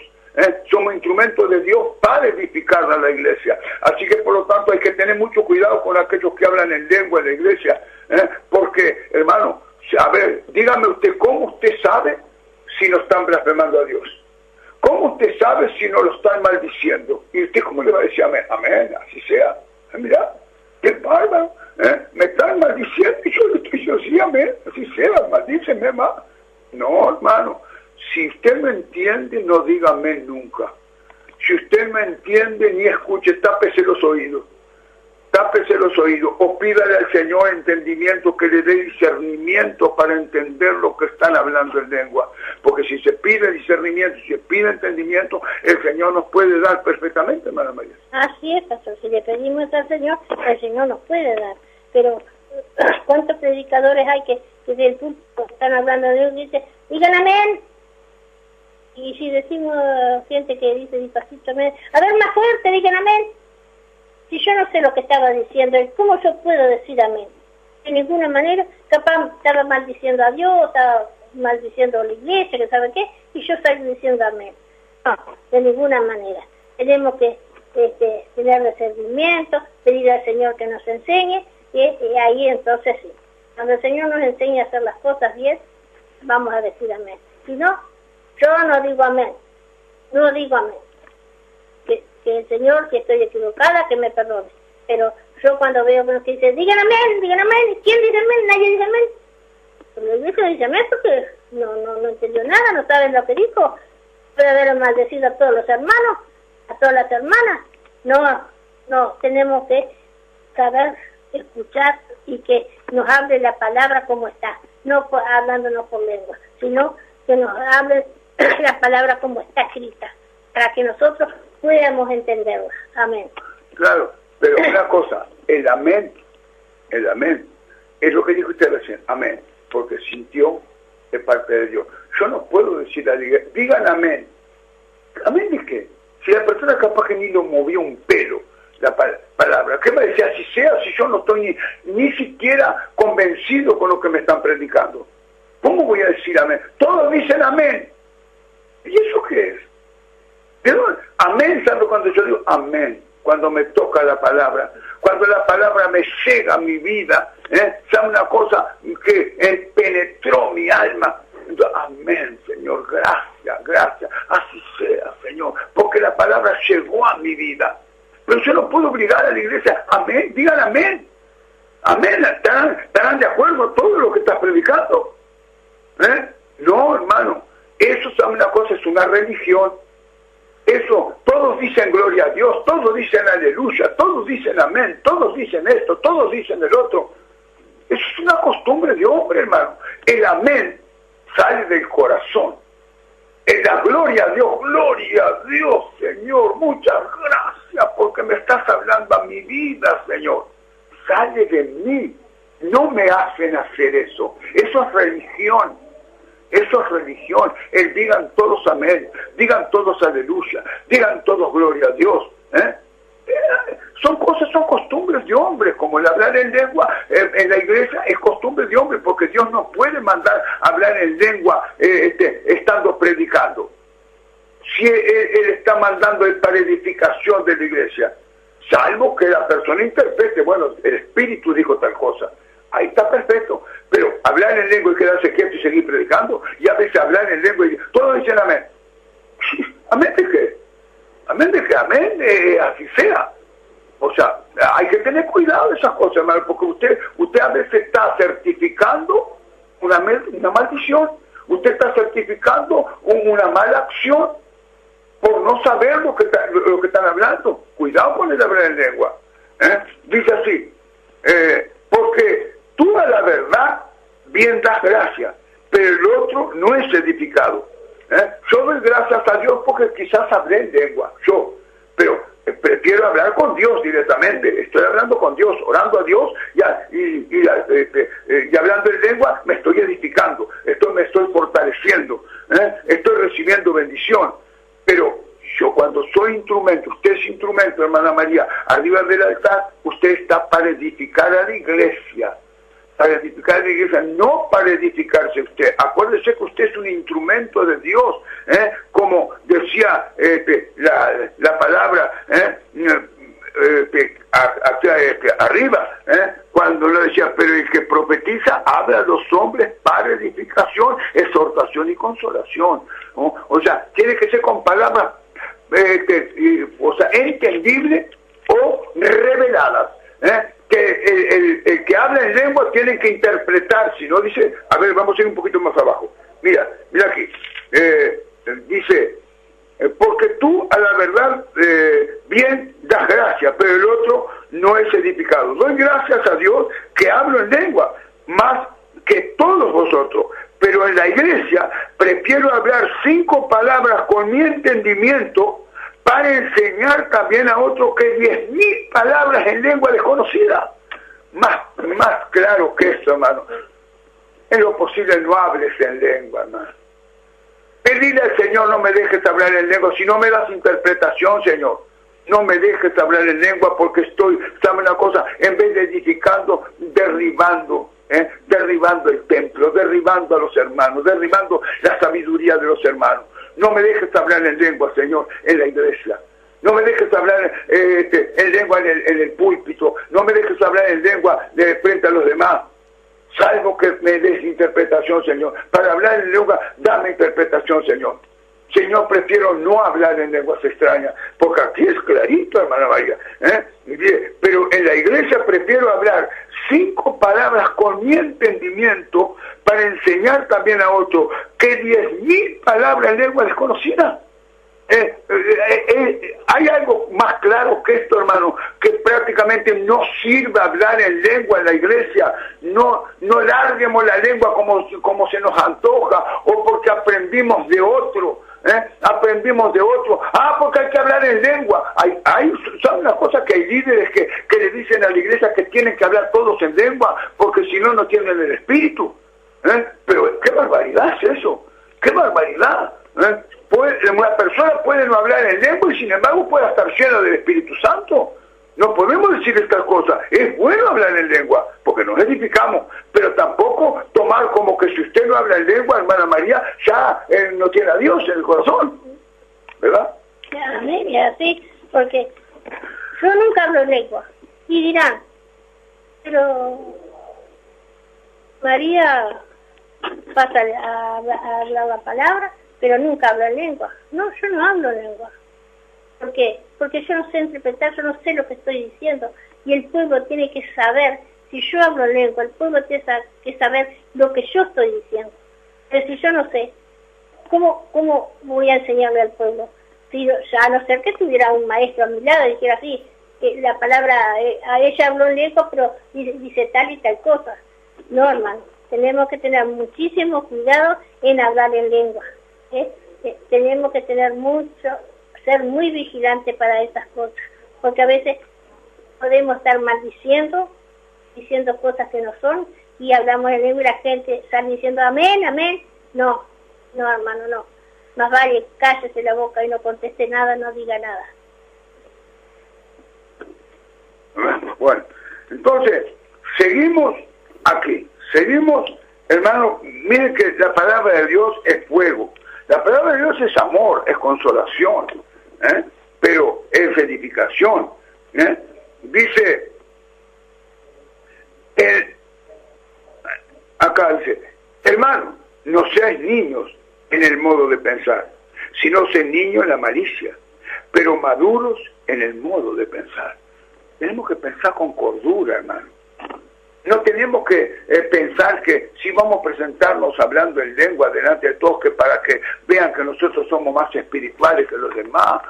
Somos instrumentos de Dios para edificar a la iglesia. Así que por lo tanto hay que tener mucho cuidado con aquellos que hablan en lengua en la iglesia, porque, hermano, a ver, dígame usted, ¿cómo usted sabe si no están blasfemando a Dios? ¿Cómo usted sabe si no lo están maldiciendo? ¿Y usted cómo le va a decir amén? Amén, así sea. Mira, qué bárbaro, me están maldiciendo y yo le estoy diciendo sí, amén, así sea, maldíceme más. No, hermano, si usted me entiende, no diga amén nunca. Si usted me entiende, ni escuche, tápese los oídos. Tápese los oídos o pídale al Señor entendimiento, que le dé discernimiento para entender lo que están hablando en lengua. Porque si se pide discernimiento, si se pide entendimiento, el Señor nos puede dar perfectamente, hermana María. Así es, pastor. Si le pedimos al Señor, el Señor nos puede dar. Pero ¿cuántos predicadores hay que del púlpito están hablando de Dios y dicen, digan amén? Y si decimos gente que dice despacito amén, a ver, más fuerte, digan amén. Si yo no sé lo que estaba diciendo, ¿cómo yo puedo decir amén? De ninguna manera. Capaz estaba maldiciendo a Dios, estaba maldiciendo a la iglesia, que sabe qué, y yo estoy diciendo amén. No, de ninguna manera. Tenemos que tener discernimiento, pedir al Señor que nos enseñe, y ahí entonces sí. Cuando el Señor nos enseñe a hacer las cosas bien, vamos a decir amén. Si no, yo no digo amén. No digo amén. Que el Señor, si estoy equivocada, que me perdone. Pero yo cuando veo que dice, digan amén. ¿Quién dice amén? Nadie dice amén. Pero la iglesia dice amén porque no entendió nada, no saben lo que dijo. Puede haber maldecido a todos los hermanos, a todas las hermanas. No, tenemos que saber escuchar y que nos hable la palabra como está. No hablándonos por lengua, sino que nos hable la palabra como está escrita, para que nosotros podamos entenderla. Amén. Claro, pero una cosa, el amén, es lo que dijo usted recién, amén, porque sintió de parte de Dios. Yo no puedo decir a la iglesia, digan amén. ¿Amén de qué? Si la persona capaz que ni lo movió un pelo, la palabra, ¿qué me decía? Así sea, si yo no estoy ni siquiera convencido con lo que me están predicando. ¿Cómo voy a decir amén? Todos dicen amén. ¿Y eso qué es? Amén, ¿sabes? Cuando yo digo amén, cuando me toca la palabra, cuando la palabra me llega a mi vida, ¿sabe una cosa? Que penetró mi alma. Entonces, amén, Señor, gracias, así sea, Señor, porque la palabra llegó a mi vida. Pero yo no puedo obligar a la iglesia, amén, digan amén. Amén, ¿estarán de acuerdo a todo lo que estás predicando? No, hermano, eso, ¿sabe una cosa? Es una religión. Eso, todos dicen gloria a Dios, todos dicen aleluya, todos dicen amén, todos dicen esto, todos dicen el otro. Eso es una costumbre de hombre, hermano. El amén sale del corazón. La gloria a Dios, Señor, muchas gracias porque me estás hablando a mi vida, Señor. Sale de mí, no me hacen hacer eso. Eso es religión. Eso es religión. Digan todos amén, digan todos aleluya, digan todos gloria a Dios. Son costumbres de hombres, como el hablar en lengua en la iglesia es costumbre de hombre, porque Dios no puede mandar hablar en lengua estando predicando. Si él está mandando para edificación de la iglesia, salvo que la persona interprete, bueno, el Espíritu dijo tal cosa. Ahí está perfecto, pero hablar en lengua y quedarse quieto y seguir predicando, y a veces hablar en lengua y todos dicen amén. ¿Amén de qué? ¿Amén de qué? Amén así sea. O sea, hay que tener cuidado de esas cosas, hermano, porque usted a veces está certificando una maldición, usted está certificando una mala acción por no saber lo que están hablando. Cuidado con el hablar en lengua. Dice así, porque tú a la verdad bien das gracias, pero el otro no es edificado. Yo doy gracias a Dios porque quizás hablé en lengua, pero prefiero hablar con Dios directamente. Estoy hablando con Dios, orando a Dios y hablando en lengua me estoy edificando, me estoy fortaleciendo, estoy recibiendo bendición. Pero yo cuando soy instrumento, usted es instrumento, hermana María, arriba del altar, usted está para edificar a la iglesia. Para edificar la iglesia, no para edificarse usted. Acuérdese que usted es un instrumento de Dios, como decía la palabra arriba, cuando lo decía, pero el que profetiza habla a los hombres para edificación, exhortación y consolación, ¿no? O sea, tiene que ser con palabras entendibles o reveladas, que el que habla en lengua tiene que interpretar. Si no, dice, a ver, vamos a ir un poquito más abajo, mira aquí, dice, porque tú a la verdad bien das gracias, pero el otro no es edificado. Doy gracias a Dios que hablo en lengua más que todos vosotros, pero en la iglesia prefiero hablar 5 palabras con mi entendimiento para enseñar también a otros que 10.000 palabras en lengua desconocida. Más claro que eso, hermano. En lo posible no hables en lengua, hermano. Pedile al Señor, no me dejes hablar en lengua, si no me das interpretación, Señor. No me dejes hablar en lengua porque ¿sabe una cosa? En vez de edificando, derribando el templo, derribando a los hermanos, derribando la sabiduría de los hermanos. No me dejes hablar en lengua, Señor, en la iglesia. No me dejes hablar en lengua en el púlpito. No me dejes hablar en lengua de frente a los demás. Salvo que me des interpretación, Señor. Para hablar en lengua, dame interpretación, Señor. Señor, prefiero no hablar en lenguas extrañas, porque aquí es clarito, hermana María. Pero en la iglesia prefiero hablar 5 palabras con mi entendimiento para enseñar también a otro que 10.000 palabras en lengua desconocida. Hay algo más claro que esto, hermano, que prácticamente no sirve hablar en lengua en la iglesia. No larguemos la lengua como se nos antoja o porque aprendimos de otro. Aprendimos de otro, porque hay que hablar en lengua. Son las cosas que hay líderes que le dicen a la iglesia que tienen que hablar todos en lengua porque si no, no tienen el espíritu. Pero qué barbaridad es eso, qué barbaridad. Una persona puede no hablar en lengua y sin embargo puede estar llena del Espíritu Santo. No podemos decir estas cosas. Es bueno hablar en lengua, porque nos edificamos, pero tampoco tomar como que si usted no habla en lengua, hermana María, ya no tiene a Dios en el corazón, ¿verdad? Amén, y así, porque yo nunca hablo en lengua. Y dirán, pero María pasa a hablar la palabra, pero nunca habla en lengua. No, yo no hablo en lengua. ¿Por qué? Porque yo no sé interpretar, yo no sé lo que estoy diciendo. Y el pueblo tiene que saber, si yo hablo en lengua, el pueblo tiene que saber lo que yo estoy diciendo. Pero si yo no sé, ¿cómo voy a enseñarle al pueblo? Si a no ser que tuviera un maestro a mi lado y dijera así, la palabra, a ella habló en lengua, pero dice tal y tal cosa. No, hermano, tenemos que tener muchísimo cuidado en hablar en lengua. Tenemos que tener ser muy vigilantes para esas cosas, porque a veces podemos estar maldiciendo, diciendo cosas que no son, y hablamos en lengua y la gente sale diciendo amén, amén. No, hermano, no. Más vale cállese la boca y no conteste nada, no diga nada. Bueno, entonces, seguimos aquí, hermano, miren que la palabra de Dios es fuego. La palabra de Dios es amor, es consolación, pero es edificación. Dice, acá dice, hermano, no seáis niños en el modo de pensar, sino sed niños en la malicia, pero maduros en el modo de pensar. Tenemos que pensar con cordura, hermano. No tenemos que pensar que si vamos a presentarnos hablando en lengua delante de todos, que para que vean que nosotros somos más espirituales que los demás.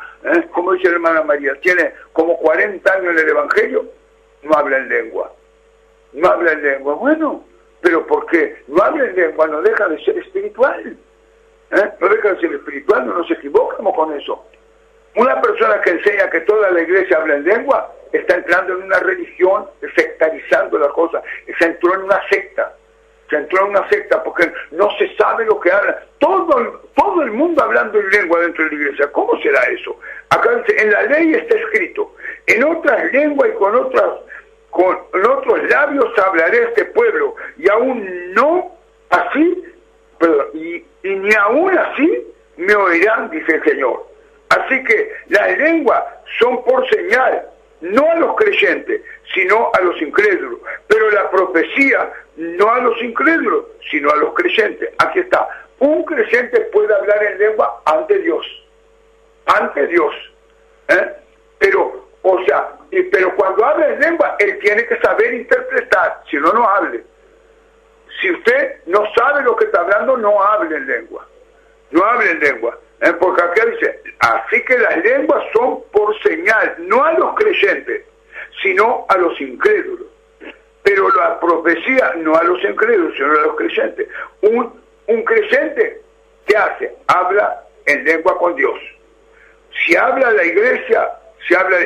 Como dice la hermana María, tiene como 40 años en el Evangelio, no habla en lengua. No habla en lengua. Bueno, pero porque no habla en lengua no deja de ser espiritual. No deja de ser espiritual, no nos equivocamos con eso. Una persona que enseña que toda la iglesia habla en lengua está entrando en una religión, sectarizando la cosa. Se entró en una secta. Se entró en una secta porque no se sabe lo que habla. Todo el mundo hablando en lengua dentro de la iglesia. ¿Cómo será eso? Acá dice, en la ley está escrito, en otras lenguas y con otros labios hablaré a este pueblo, y aún no así, y ni aún así me oirán, dice el Señor. Así que las lenguas son por señal, no a los creyentes, sino a los incrédulos. Pero la profecía no a los incrédulos, sino a los creyentes. Aquí está. Un creyente puede hablar en lengua ante Dios. Ante Dios. Pero cuando habla en lengua, él tiene que saber interpretar. Si no, no hable. Si usted no sabe lo que está hablando, no hable en lengua. No hable en lengua. Porque acá dice, así que las lenguas son por señal, no a los creyentes, sino a los incrédulos. Pero la profecía no a los incrédulos, sino a los creyentes. Un creyente, ¿qué hace? Habla en lengua con Dios. Si habla la iglesia, se habla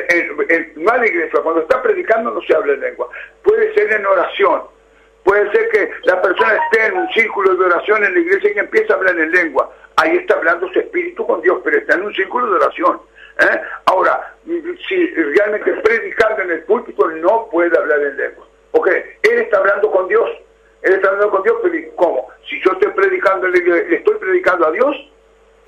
no a la iglesia, cuando está predicando no se habla en lengua. Puede ser en oración. Puede ser que la persona esté en un círculo de oración en la iglesia y empieza a hablar en lengua. Ahí está hablando su espíritu con Dios, pero está en un círculo de oración. Ahora, si realmente predicando en el púlpito, no puede hablar en lengua. Ok, él está hablando con Dios. Él está hablando con Dios, pero ¿cómo? Si yo estoy predicando, ¿le estoy predicando a Dios?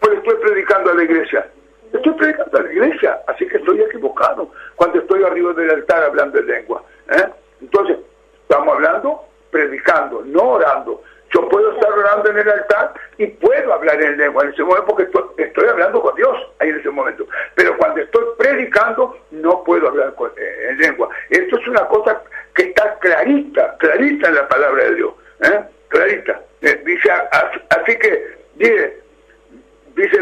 ¿O le estoy predicando a la iglesia? Estoy predicando a la iglesia, así que estoy equivocado cuando estoy arriba del altar hablando en lengua. Entonces, estamos hablando, predicando, no orando. Yo puedo estar orando en el altar y puedo hablar en lengua en ese momento porque estoy hablando con Dios ahí en ese momento. Pero cuando estoy predicando no puedo hablar en lengua. Esto es una cosa que está clarita en la palabra de Dios. Clarita. Dice, así que dice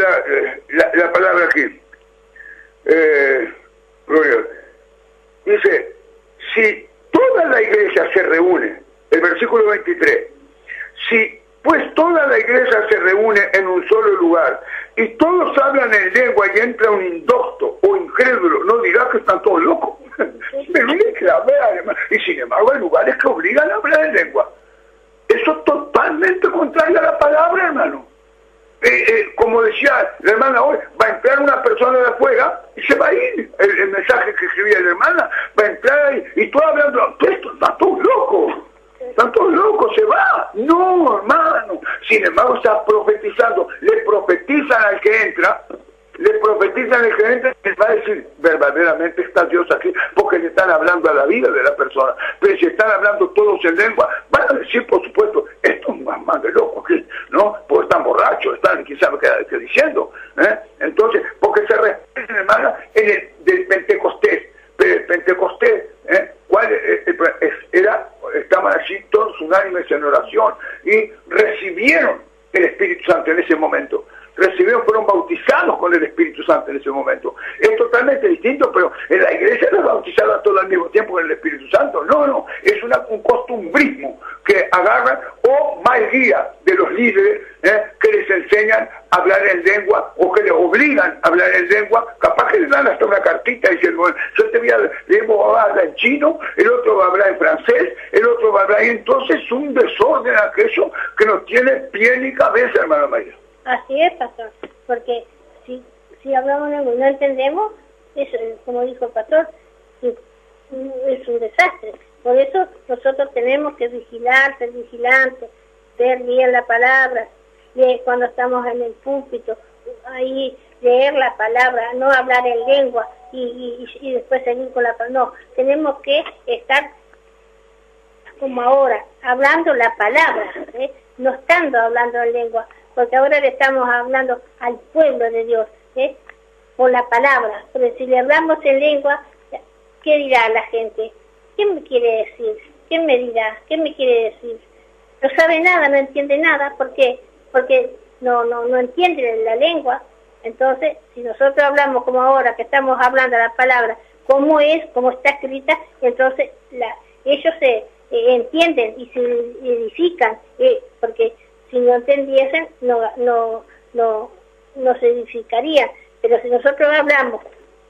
la palabra aquí. Dice, si toda la iglesia se reúne, el versículo 23, si pues toda la iglesia se reúne en un solo lugar y todos hablan en lengua y entra un indocto o incrédulo, no dirá que están todos locos. Pero hay que hablar, hermano. Y sin embargo hay lugares que obligan a hablar en lengua. Eso es totalmente contrario a la palabra, hermano. Como decía la hermana hoy, va a entrar una persona de afuera y se va a ir. El mensaje que escribía la hermana, va a entrar ahí, y tú hablando, están todos locos. Están todos locos, se va. No, hermano. Sin embargo, está profetizando. Le profetizan al que entra, y les va a decir, verdaderamente está Dios aquí, porque le están hablando a la vida de la persona. Pero si están hablando todos en lengua, van a decir, por supuesto, esto es más de loco, ¿no? Porque están borrachos, están, quién sabe qué diciendo. Entonces, porque se respeta, hermana, del Pentecostés. Pero el Pentecostés, estaban allí todos unánimes en oración y recibieron el Espíritu Santo en ese momento. Fueron bautizados con el Espíritu Santo en ese momento. Es totalmente distinto, pero en la iglesia no bautizaron todos al mismo tiempo con el Espíritu Santo. No, es un costumbrismo que agarran, o mal guía de los líderes que les enseñan a hablar en lengua o que les obligan a hablar en lengua. Capaz que les dan hasta una cartita diciendo, yo te voy a hablar en chino, el otro va a hablar en francés, el otro va a hablar, y entonces es un desorden aquello que no tiene pie ni cabeza, hermano María. Así es, pastor, porque si hablamos lengua y no entendemos, eso, como dijo el pastor, es un desastre. Por eso nosotros tenemos que vigilar, ser vigilantes, ver bien la palabra, cuando estamos en el púlpito, ahí leer la palabra, no hablar en lengua y después seguir con la palabra. No, tenemos que estar como ahora, hablando la palabra, no estando hablando en lengua, porque ahora le estamos hablando al pueblo de Dios, con la palabra, pero si le hablamos en lengua, ¿qué dirá la gente? ¿Qué me quiere decir? ¿Qué me dirá? ¿Qué me quiere decir? No sabe nada, no entiende nada. ¿Por qué? Porque no entiende la lengua. Entonces, si nosotros hablamos como ahora, que estamos hablando la palabra, como es, como está escrita, entonces ellos se entienden y se edifican, porque si no entendiesen, no se edificarían. Pero si nosotros hablamos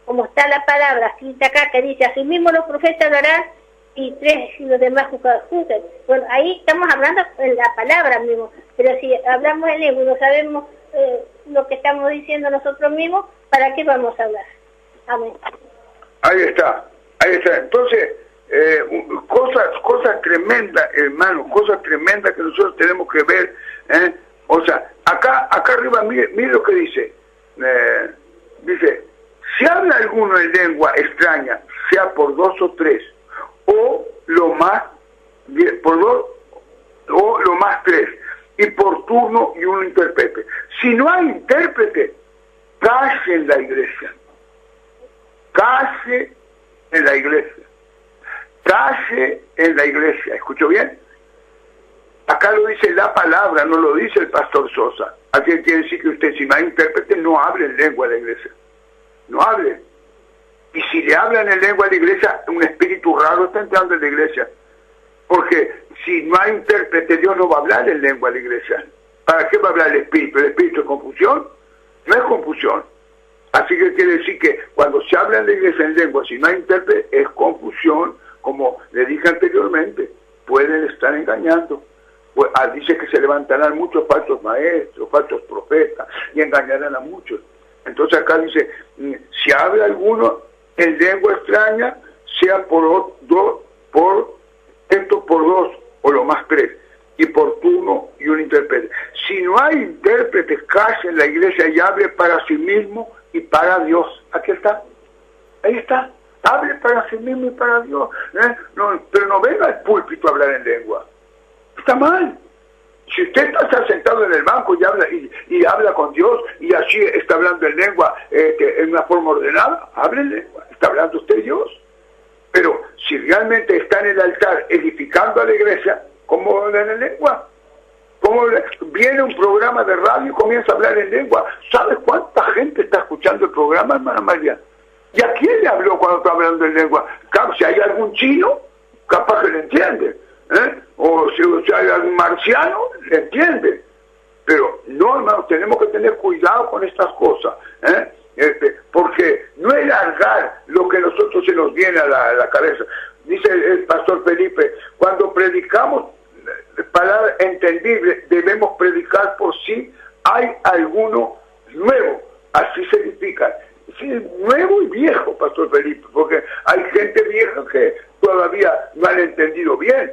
como está la palabra escrita acá, que dice, así mismo los profetas hablarán y los demás juzguen. Bueno, ahí estamos hablando en la palabra mismo, pero si hablamos en lengua y no sabemos lo que estamos diciendo nosotros mismos, ¿para qué vamos a hablar? Amén. Ahí está. Entonces, cosas tremendas, hermano, cosas tremendas que nosotros tenemos que ver. O sea, acá arriba, mire lo que dice. Dice, si habla alguno en lengua extraña, sea por 2 o 3, o lo más 3, y por turno y un intérprete. Si no hay intérprete, calle en la iglesia. Calle en la iglesia. Calle en la iglesia. ¿Escuchó bien? Acá lo dice la palabra, no lo dice el pastor Sosa. Así que quiere decir que usted, si no hay intérprete, no hable en lengua de la iglesia. No hable. Y si le hablan en lengua de la iglesia, un espíritu raro está entrando en la iglesia. Porque si no hay intérprete, Dios no va a hablar en lengua de la iglesia. ¿Para qué va a hablar el espíritu? ¿El espíritu es confusión? No es confusión. Así que quiere decir que cuando se habla en la iglesia en lengua, si no hay intérprete, es confusión, como le dije anteriormente. Pueden estar engañando. Pues, dice que se levantarán muchos falsos maestros, falsos profetas, y engañarán a muchos. Entonces acá dice, si habla alguno en lengua extraña, sea por 2 o lo más 3, y por turno y un intérprete. Si no hay intérprete, calle en la iglesia y hable para sí mismo y para Dios. Aquí está, ahí está, hable para sí mismo y para Dios. Pero no venga al púlpito a hablar en lengua. Está mal. Si usted está sentado en el banco y habla con Dios y así está hablando en lengua en una forma ordenada, hable en lengua, está hablando usted Dios. Pero si realmente está en el altar edificando a la iglesia, ¿cómo hablan en lengua? ¿Cómo viene un programa de radio y comienza a hablar en lengua? ¿Sabes cuánta gente está escuchando el programa, hermana María? ¿Y a quién le habló cuando está hablando en lengua? Si hay algún chino, capaz que le entiende. O si hay algún marciano, le entiende. Pero no, hermano, tenemos que tener cuidado con estas cosas, porque no es largar lo que nosotros se nos viene a la cabeza. Dice el pastor Felipe, cuando predicamos palabras entendibles, debemos predicar por si hay alguno nuevo, así se edifica. Sí, nuevo y viejo, pastor Felipe, porque hay gente vieja que todavía no han entendido bien.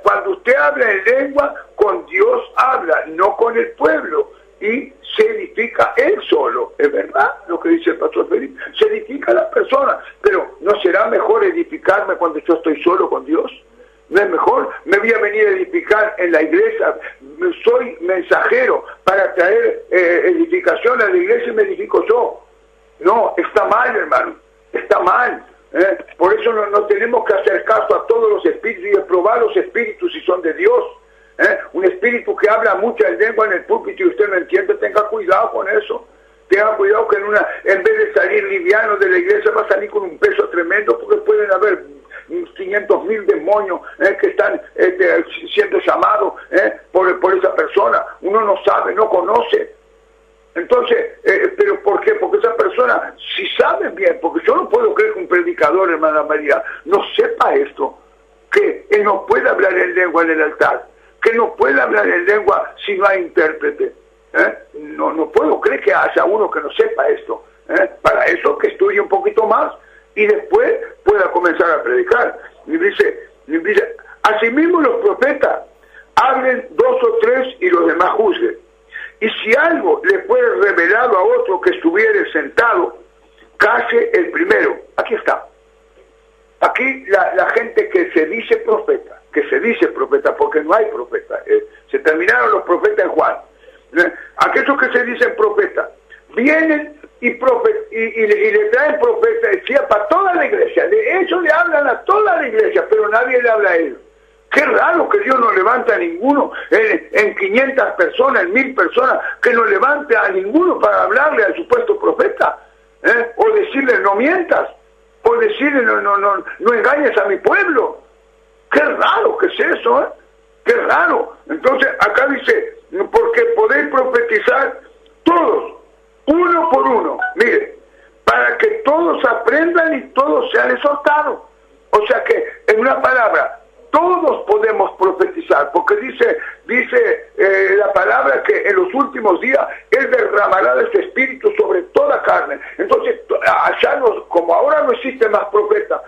Cuando usted habla en lengua, con Dios habla, no con el pueblo, y se edifica él solo. Es verdad lo que dice el pastor Felipe, se edifica la persona, pero ¿no será mejor edificarme cuando yo estoy solo con Dios? ¿No es mejor? Me voy a venir a edificar en la iglesia, soy mensajero para traer edificación a la iglesia y me edifico yo. No, está mal, hermano, está mal. Por eso no tenemos que hacer caso a todos los espíritus y probar los espíritus si son de Dios. Un espíritu que habla mucha lengua en el púlpito y usted no entiende, tenga cuidado con eso. Tenga cuidado que en vez de salir liviano de la iglesia va a salir con un peso tremendo, porque pueden haber 500.000 demonios que están siendo llamados por esa persona. Uno no sabe, no conoce. Entonces, ¿pero por qué? Porque esa persona, si saben bien, porque yo no puedo creer que un predicador, hermana María, no sepa esto, que él no puede hablar en lengua en el altar, que no puede hablar en lengua si no hay intérprete. No puedo creer que haya uno que no sepa esto. Para eso que estudie un poquito más y después pueda comenzar a predicar. Y dice, asimismo los profetas hablen 2 o 3 y los demás juzguen. Y si algo le fue revelado a otro que estuviere sentado, calle el primero. Aquí está. Aquí la gente que se dice profeta, porque no hay profeta. Se terminaron los profetas en Juan. Aquellos que se dicen profetas vienen y le traen profecía para toda la iglesia. De eso le hablan a toda la iglesia, pero nadie le habla a él. Qué raro que Dios no levanta a ninguno en 500 personas, en 1000 personas, que no levante a ninguno para hablarle al supuesto profeta, o decirle no mientas, o decirle no engañes a mi pueblo. Qué raro que es eso, qué raro. Entonces acá dice, porque podéis profetizar todos, uno por uno, mire, para que todos aprendan y todos sean exhortados. O sea que, en una palabra, todos podemos profetizar, porque dice la palabra que en los últimos días Él derramará de su espíritu sobre toda carne. Entonces, como ahora no existe más profeta,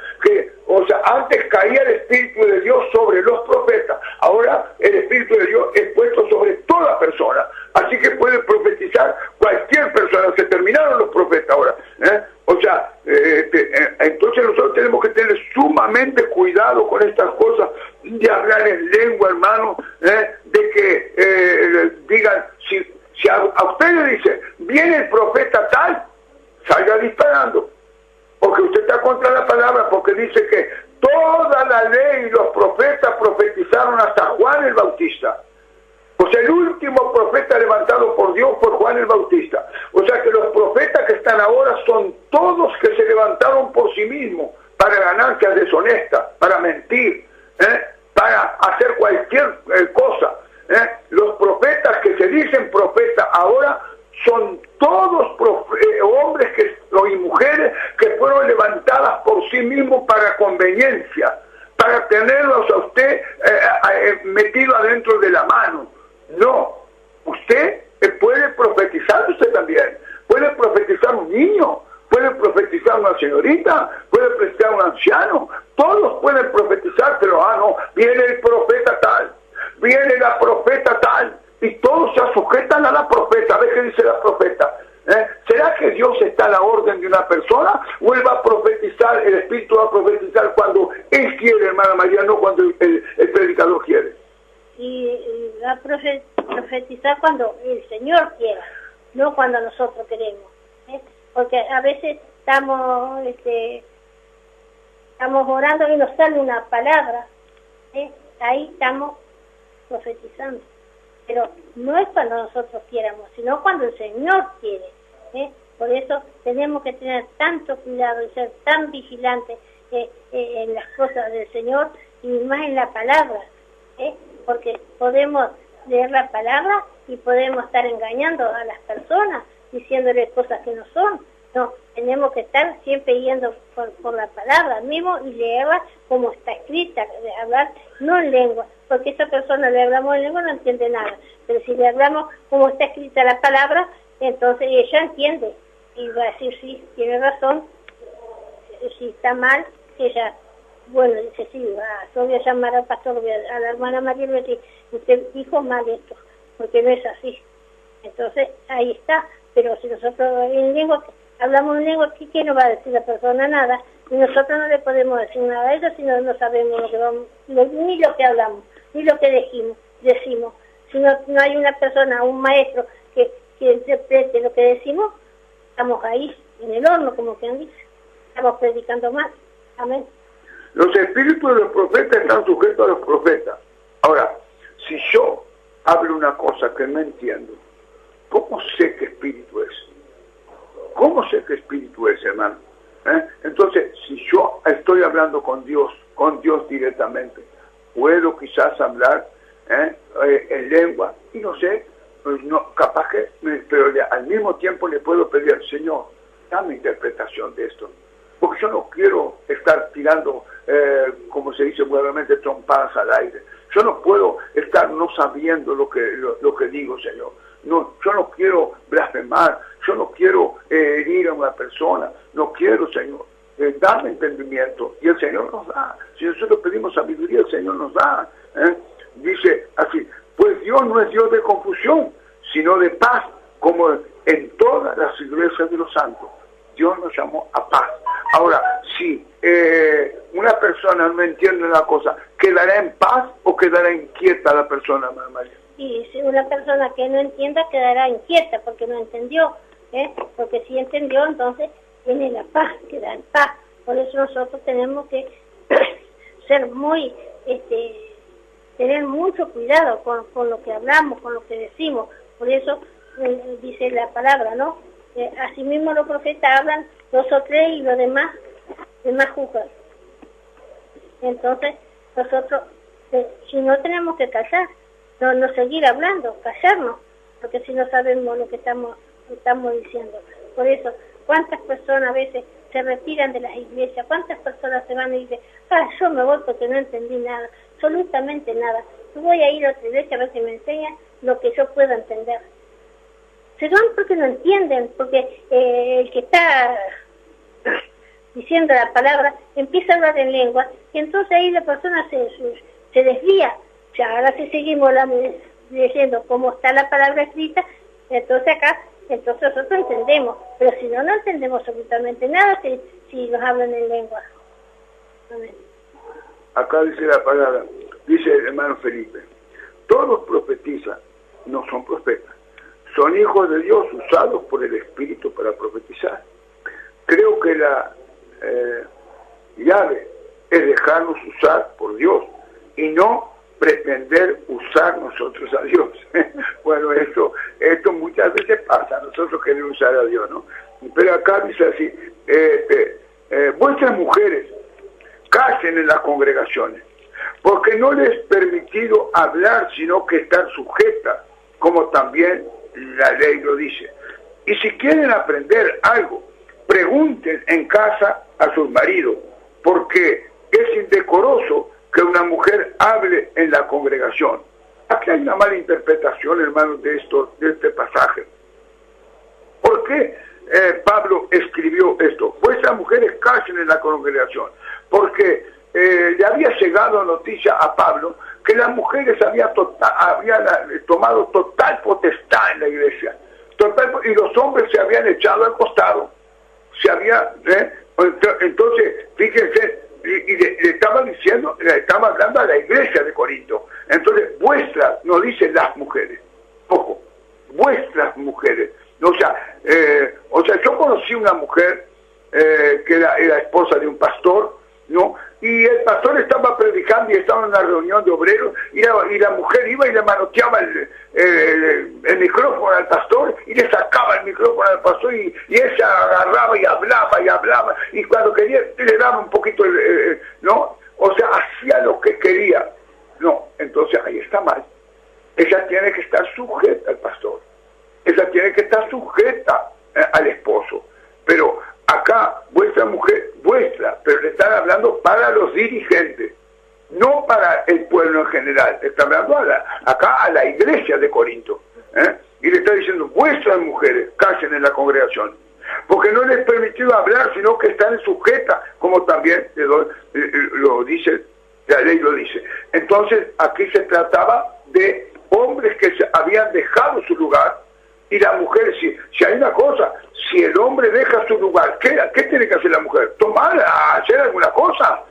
antes caía el espíritu de Dios sobre los profetas, ahora el espíritu de Dios es puesto sobre toda persona. Así que puede profetizar cualquier persona. Se terminaron los profetas ahora. Entonces nosotros tenemos que tener sumamente cuidado con estas cosas de hablar en lengua, hermano, de que digan, si a usted le dice, viene el profeta tal, salga disparando, porque usted está contra la palabra, porque dice que toda la ley y los profetas profetizaron hasta Juan el Bautista. Pues el último profeta levantado por Dios fue Juan el Bautista. O sea que los profetas que están ahora son todos que se levantaron por sí mismos para ganancias deshonestas, para mentir, para hacer cualquier cosa. Los profetas que se dicen profetas ahora son todos hombres y mujeres que fueron levantadas por sí mismos para conveniencia, para tenerlos a usted metido adentro de la mano. No, usted puede profetizar usted también, puede profetizar un niño, puede profetizar una señorita, puede profetizar un anciano, todos pueden profetizar, pero no, viene el profeta tal, viene la profeta tal, y todos se sujetan a la profeta. A ver qué dice la profeta. ¿Será que Dios está a la orden de una persona? ¿O Él va a profetizar, el Espíritu va a profetizar cuando Él quiere, hermana María, no cuando el predicador quiere? Y va a profetizar cuando el Señor quiera, no cuando nosotros queremos. Porque a veces estamos orando y nos sale una palabra, ahí estamos profetizando. Pero no es cuando nosotros quieramos, sino cuando el Señor quiere. Por eso tenemos que tener tanto cuidado y ser tan vigilantes en las cosas del Señor y más en la palabra. Porque podemos leer la palabra y podemos estar engañando a las personas, diciéndoles cosas que no son. No, tenemos que estar siempre yendo por la palabra mismo y leerla como está escrita, de hablar no en lengua, porque esa persona le hablamos en lengua no entiende nada, pero si le hablamos como está escrita la palabra, entonces ella entiende y va a decir sí, tiene razón, si está mal, ella, bueno, dice sí, yo voy a llamar al pastor, a la hermana María y le voy a decir, usted dijo mal esto, porque no es así. Entonces ahí está, pero si nosotros en lengua hablamos en lengua, ¿qué nos va a decir la persona? Nada. Y nosotros no le podemos decir nada a ellos si no sabemos lo que vamos, ni lo que hablamos, ni lo que decimos. Si no hay una persona, un maestro que interprete lo que decimos, estamos ahí, en el horno, como quien dice. Estamos predicando más. Amén. Los espíritus de los profetas están sujetos a los profetas. Ahora, si yo hablo una cosa que no entiendo, ¿cómo sé qué espíritu es? ¿Cómo sé qué espíritu es, hermano? Entonces, si yo estoy hablando con Dios directamente, puedo quizás hablar en lengua, y no sé, pues no, capaz que, pero al mismo tiempo le puedo pedir al Señor, dame interpretación de esto, porque yo no quiero estar tirando, como se dice buenamente, trompadas al aire. Yo no puedo estar no sabiendo lo que digo, Señor. No, yo no quiero blasfemar, yo no quiero herir a una persona, no quiero, Señor, dame entendimiento, y el Señor nos da. Si nosotros pedimos sabiduría, el Señor nos da. Dice así, pues Dios no es Dios de confusión, sino de paz, como en todas las iglesias de los santos. Dios nos llamó a paz. Ahora, si una persona no entiende una cosa, ¿quedará en paz o quedará inquieta la persona, María? Y si una persona que no entienda quedará inquieta porque no entendió, porque si entendió, entonces tiene la paz, que da paz. Por eso nosotros tenemos que ser muy, tener mucho cuidado con lo que hablamos, con lo que decimos. Por eso dice la palabra, ¿no? Asimismo los profetas hablan 2 o 3 y los demás juzgan. Entonces nosotros, si no, tenemos que callar, no seguir hablando, callarnos, porque si no sabemos lo que estamos diciendo. Por eso, ¿cuántas personas a veces se retiran de las iglesias? ¿Cuántas personas se van y dicen, yo me voy porque no entendí nada, absolutamente nada? Yo voy a ir a otra iglesia a ver si me enseñan lo que yo pueda entender. Se van porque no entienden, porque el que está diciendo la palabra empieza a hablar en lengua y entonces ahí la persona se desvía. O sea, ahora si seguimos leyendo cómo está la palabra escrita, entonces nosotros entendemos, pero si no entendemos absolutamente nada si nos hablan en lengua. Amén. Acá dice la palabra, dice el hermano Felipe, todos profetizan, no son profetas, son hijos de Dios usados por el Espíritu para profetizar. Creo que la llave es dejarnos usar por Dios y no pretender usar nosotros a Dios. Bueno, esto muchas veces pasa, nosotros queremos usar a Dios, ¿no? Pero acá dice así, vuestras mujeres callen en las congregaciones, porque no les es permitido hablar, sino que están sujetas, como también la ley lo dice. Y si quieren aprender algo, pregunten en casa a sus maridos, porque es indecoroso que una mujer hable en la congregación. Aquí hay una mala interpretación, hermanos, de este pasaje. ¿Por qué Pablo escribió esto? Vuestras mujeres callen en la congregación, porque le había llegado noticia a Pablo que las mujeres habían tomado total potestad en la iglesia, y los hombres se habían echado al costado. Entonces, fíjense, y le estaba diciendo, le estaba hablando a la iglesia de Corinto. Entonces, vuestras, no dice las mujeres, ojo, vuestras mujeres. O sea, yo conocí una mujer que era esposa de un pastor, ¿no? Y el pastor estaba predicando y estaba en una reunión de obreros y la mujer iba y le manoteaba el micrófono al pastor y le sacaba el micrófono al pastor y ella agarraba y hablaba y cuando quería le daba un poquito, ¿no? O sea, hacía lo que quería. No, entonces ahí está mal. Ella tiene que estar sujeta al pastor. Ella tiene que estar sujeta al esposo. Pero acá, vuestra mujer, pero le están hablando para los dirigentes, no para el pueblo en general. Está hablando acá a la iglesia de Corinto. Y le está diciendo, vuestras mujeres, callen en la congregación, porque no les es permitido hablar, sino que están sujetas, como también lo dice, la ley lo dice. Entonces, aquí se trataba de hombres que habían dejado su lugar, y la mujer, si hay una cosa, si el hombre deja su lugar, ¿qué tiene que hacer la mujer? Hacer alguna cosa,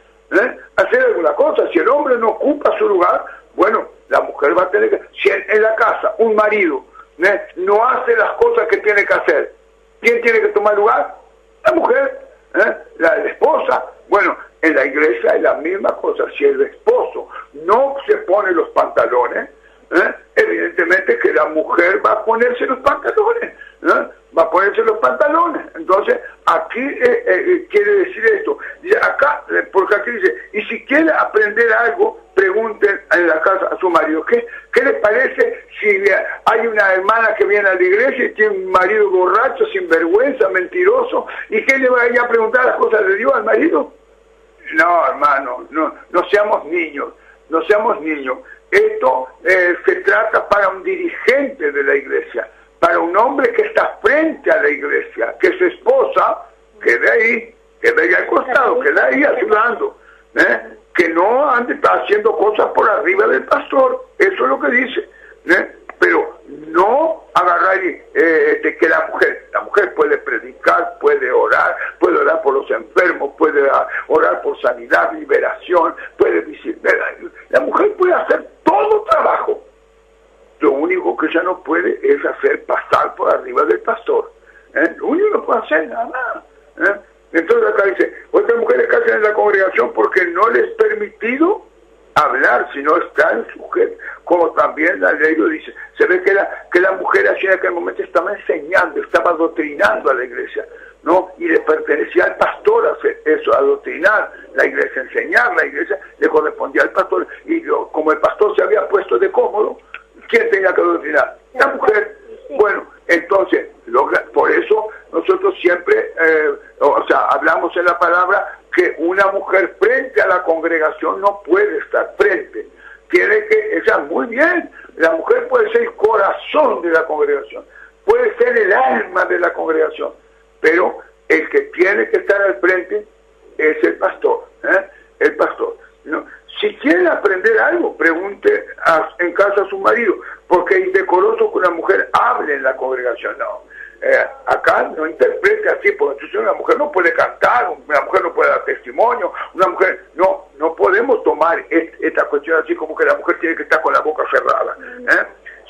hacer alguna cosa. Si el hombre no ocupa su lugar, bueno, la mujer va a tener que... Si en la casa un marido no hace las cosas que tiene que hacer, ¿quién tiene que tomar lugar? La mujer, la esposa. Bueno, en la iglesia es la misma cosa. Si el esposo no se pone los pantalones, evidentemente que la mujer va a ponerse los pantalones, va a ponerse los pantalones. Entonces, aquí quiere decir esto. Acá, porque aquí dice, y si quiere aprender algo, pregunten en la casa a su marido. ¿Qué les parece si hay una hermana que viene a la iglesia y tiene un marido borracho, sinvergüenza, mentiroso, y que le vaya a preguntar las cosas de Dios al marido? No, hermano, no seamos niños, no seamos niños. Esto se trata para un dirigente de la iglesia, para un hombre que está frente a la iglesia, que su esposa quede ahí al costado, quede ahí ayudando, que no ande haciendo cosas por arriba del pastor. Eso es lo que dice, pero no agarrar que la mujer puede predicar, puede orar por los enfermos, puede orar por sanidad, liberación, puede visitar. La mujer puede hacer todo trabajo. Lo único que ella no puede es hacer pasar por arriba del pastor. Lo único que no puede hacer, nada más. Entonces acá dice, otras mujeres casan en la congregación porque no les es permitido hablar, sino están sujetos, como también la ley lo dice. Se ve que la mujer así en aquel momento estaba enseñando, estaba adoctrinando a la iglesia, ¿no? Y le pertenecía al pastor hacer eso, adoctrinar la iglesia, enseñar la iglesia, le correspondía al pastor. Y como el pastor se había puesto de cómodo, ¿quién tenía que adoctrinar? La mujer. Bueno, entonces, por eso nosotros siempre, hablamos en la palabra que una mujer frente a la congregación no puede estar frente. Tiene que, muy bien, la mujer puede ser el corazón de la congregación, puede ser el alma de la congregación, pero el que tiene que estar al frente es el pastor, el pastor, ¿no? Si quiere aprender algo, pregunte en casa a su marido, porque es indecoroso que una mujer hable en la congregación, no. Acá no interprete así, porque entonces una mujer no puede cantar, una mujer no puede dar testimonio, una mujer, no podemos tomar esta cuestión así como que la mujer tiene que estar con la boca cerrada.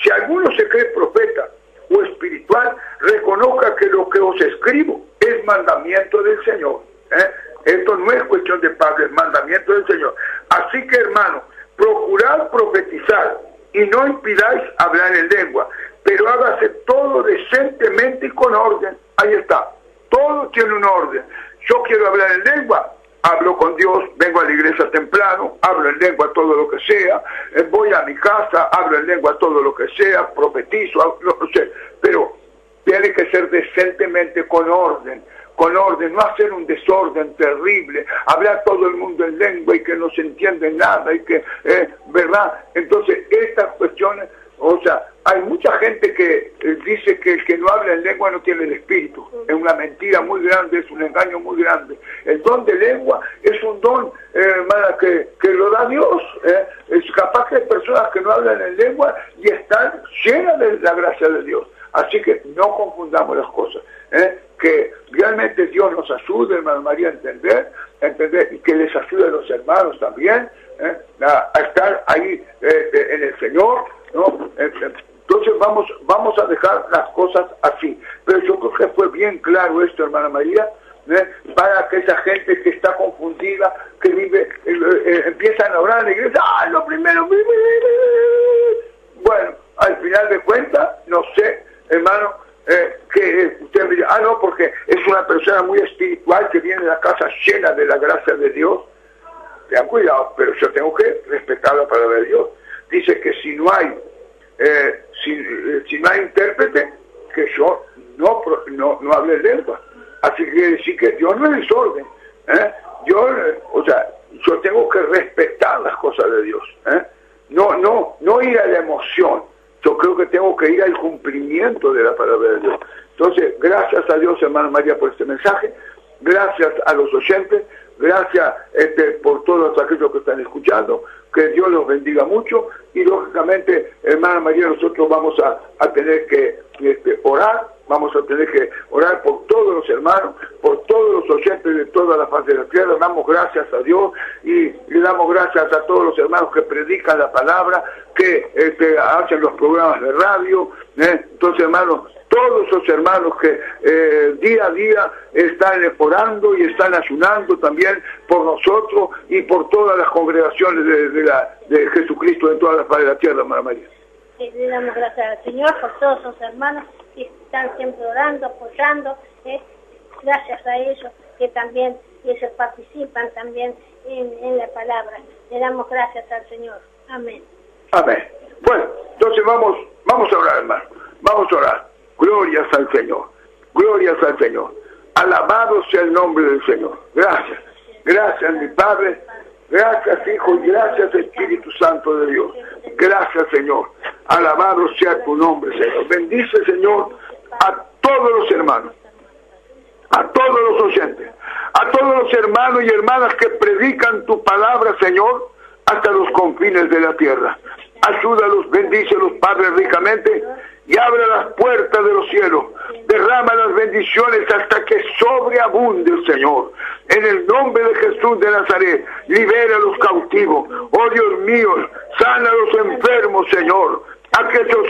Si alguno se cree profeta o espiritual, reconozca que lo que os escribo es mandamiento del Señor. Esto no es cuestión de Pablo, es mandamiento del Señor. Así que, hermano, procurad profetizar y no impidáis hablar en lengua, pero hágase todo decentemente y con orden. Ahí está, todo tiene un orden. Yo quiero hablar en lengua, hablo con Dios, vengo a la iglesia temprano, hablo en lengua todo lo que sea, voy a mi casa, hablo en lengua todo lo que sea, profetizo, no sé, pero tiene que ser decentemente con orden, no hacer un desorden terrible, hablar todo el mundo en lengua y que no se entiende nada y que, ¿verdad? Entonces, estas cuestiones, hay mucha gente que dice que el que no habla en lengua no tiene el espíritu. Es una mentira muy grande, es un engaño muy grande. El don de lengua es un don, hermana, que lo da Dios. Es capaz que hay personas que no hablan en lengua y están llenas de la gracia de Dios. Así que no confundamos las cosas. Que realmente Dios nos ayude, hermana María, a entender, y que les ayude a los hermanos también a estar ahí en el Señor, ¿no? Entonces vamos a dejar las cosas así. Pero yo creo que fue bien claro esto, hermana María, para que esa gente que está confundida, que vive, empiezan a orar en la iglesia, lo primero, bueno, al final de cuentas, no sé, hermano, que usted me diga, no, porque es una persona muy espiritual que viene de la casa llena de la gracia de Dios. Tengan cuidado, pero yo tengo que respetar la palabra de Dios. Dice que si no hay si no hay intérprete, que yo no hable lengua. Así que quiere decir que Dios no es desorden. Yo tengo que respetar las cosas de Dios. No ir a la emoción. Yo creo que tengo que ir al cumplimiento de la palabra de Dios. Entonces, gracias a Dios, hermana María, por este mensaje. Gracias a los oyentes. Gracias por todos aquellos que están escuchando. Que Dios los bendiga mucho. Y lógicamente, hermana María, nosotros vamos a tener que orar. Vamos a tener que orar por todos los hermanos, por todos los oyentes de toda la faz de la tierra. Damos gracias a Dios y le damos gracias a todos los hermanos que predican la palabra, que hacen los programas de radio. Entonces, hermanos, todos esos hermanos que día a día están orando y están ayunando también por nosotros y por todas las congregaciones de Jesucristo en toda la faz de la tierra, hermana María. Le damos gracias al Señor por todos esos hermanos que están siempre orando, apoyando, gracias a ellos que también ellos participan también en la palabra. Le damos gracias al Señor. Amén. Amén. Bueno, entonces vamos a orar, hermano. Vamos a orar. Glorias al Señor. Glorias al Señor. Alabado sea el nombre del Señor. Gracias. Gracias, mi Padre. Gracias, Hijo, y gracias, Espíritu Santo de Dios. Gracias, Señor. Alabado sea tu nombre, Señor. Bendice, Señor, a todos los hermanos, a todos los oyentes, a todos los hermanos y hermanas que predican tu palabra, Señor, hasta los confines de la tierra. Ayúdalos, bendícelos, Padre, ricamente, y abre las puertas de los cielos. Derrama las bendiciones hasta que sobreabunde el Señor. En el nombre de Jesús de Nazaret, libera a los cautivos. Oh Dios mío, sana a los enfermos, Señor. aquellos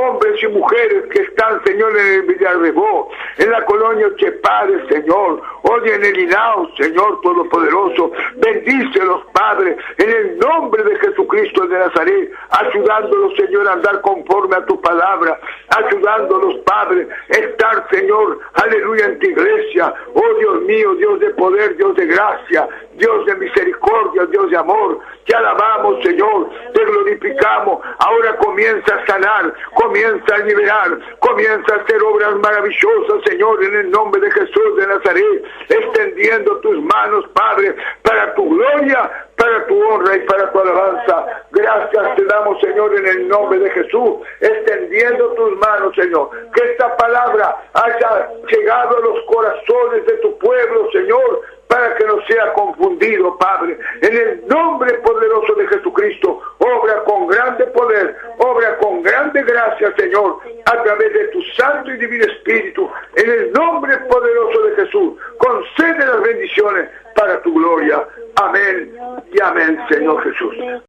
hombres y mujeres que están, Señor, en el Villarrebó, en la colonia Chepare, Señor, hoy en el Hinao, Señor Todopoderoso, bendícelos, Padre, en el nombre de Jesucristo de Nazaret, ayudándolos, Señor, a andar conforme a tu palabra, ayudándolos, Padre, a estar, Señor, aleluya, en tu iglesia. Oh Dios mío, Dios de poder, Dios de gracia, Dios de misericordia, Dios de amor, te alabamos, Señor, te glorificamos. Ahora comienza a sanar, comienza a liberar, comienza a hacer obras maravillosas, Señor, en el nombre de Jesús de Nazaret, extendiendo tus manos, Padre, para tu gloria, para tu honra y para tu alabanza. Gracias te damos, Señor, en el nombre de Jesús, extendiendo tus manos, Señor, que esta palabra haya llegado a los corazones de tu pueblo, Señor, para que no sea confundido, Padre. En el nombre poderoso de Jesucristo, obra con grande poder, obra con grande gracia, Señor, a través de tu Santo y Divino Espíritu. En el nombre poderoso de Jesús, concede las bendiciones para tu gloria. Amén y amén, Señor Jesús.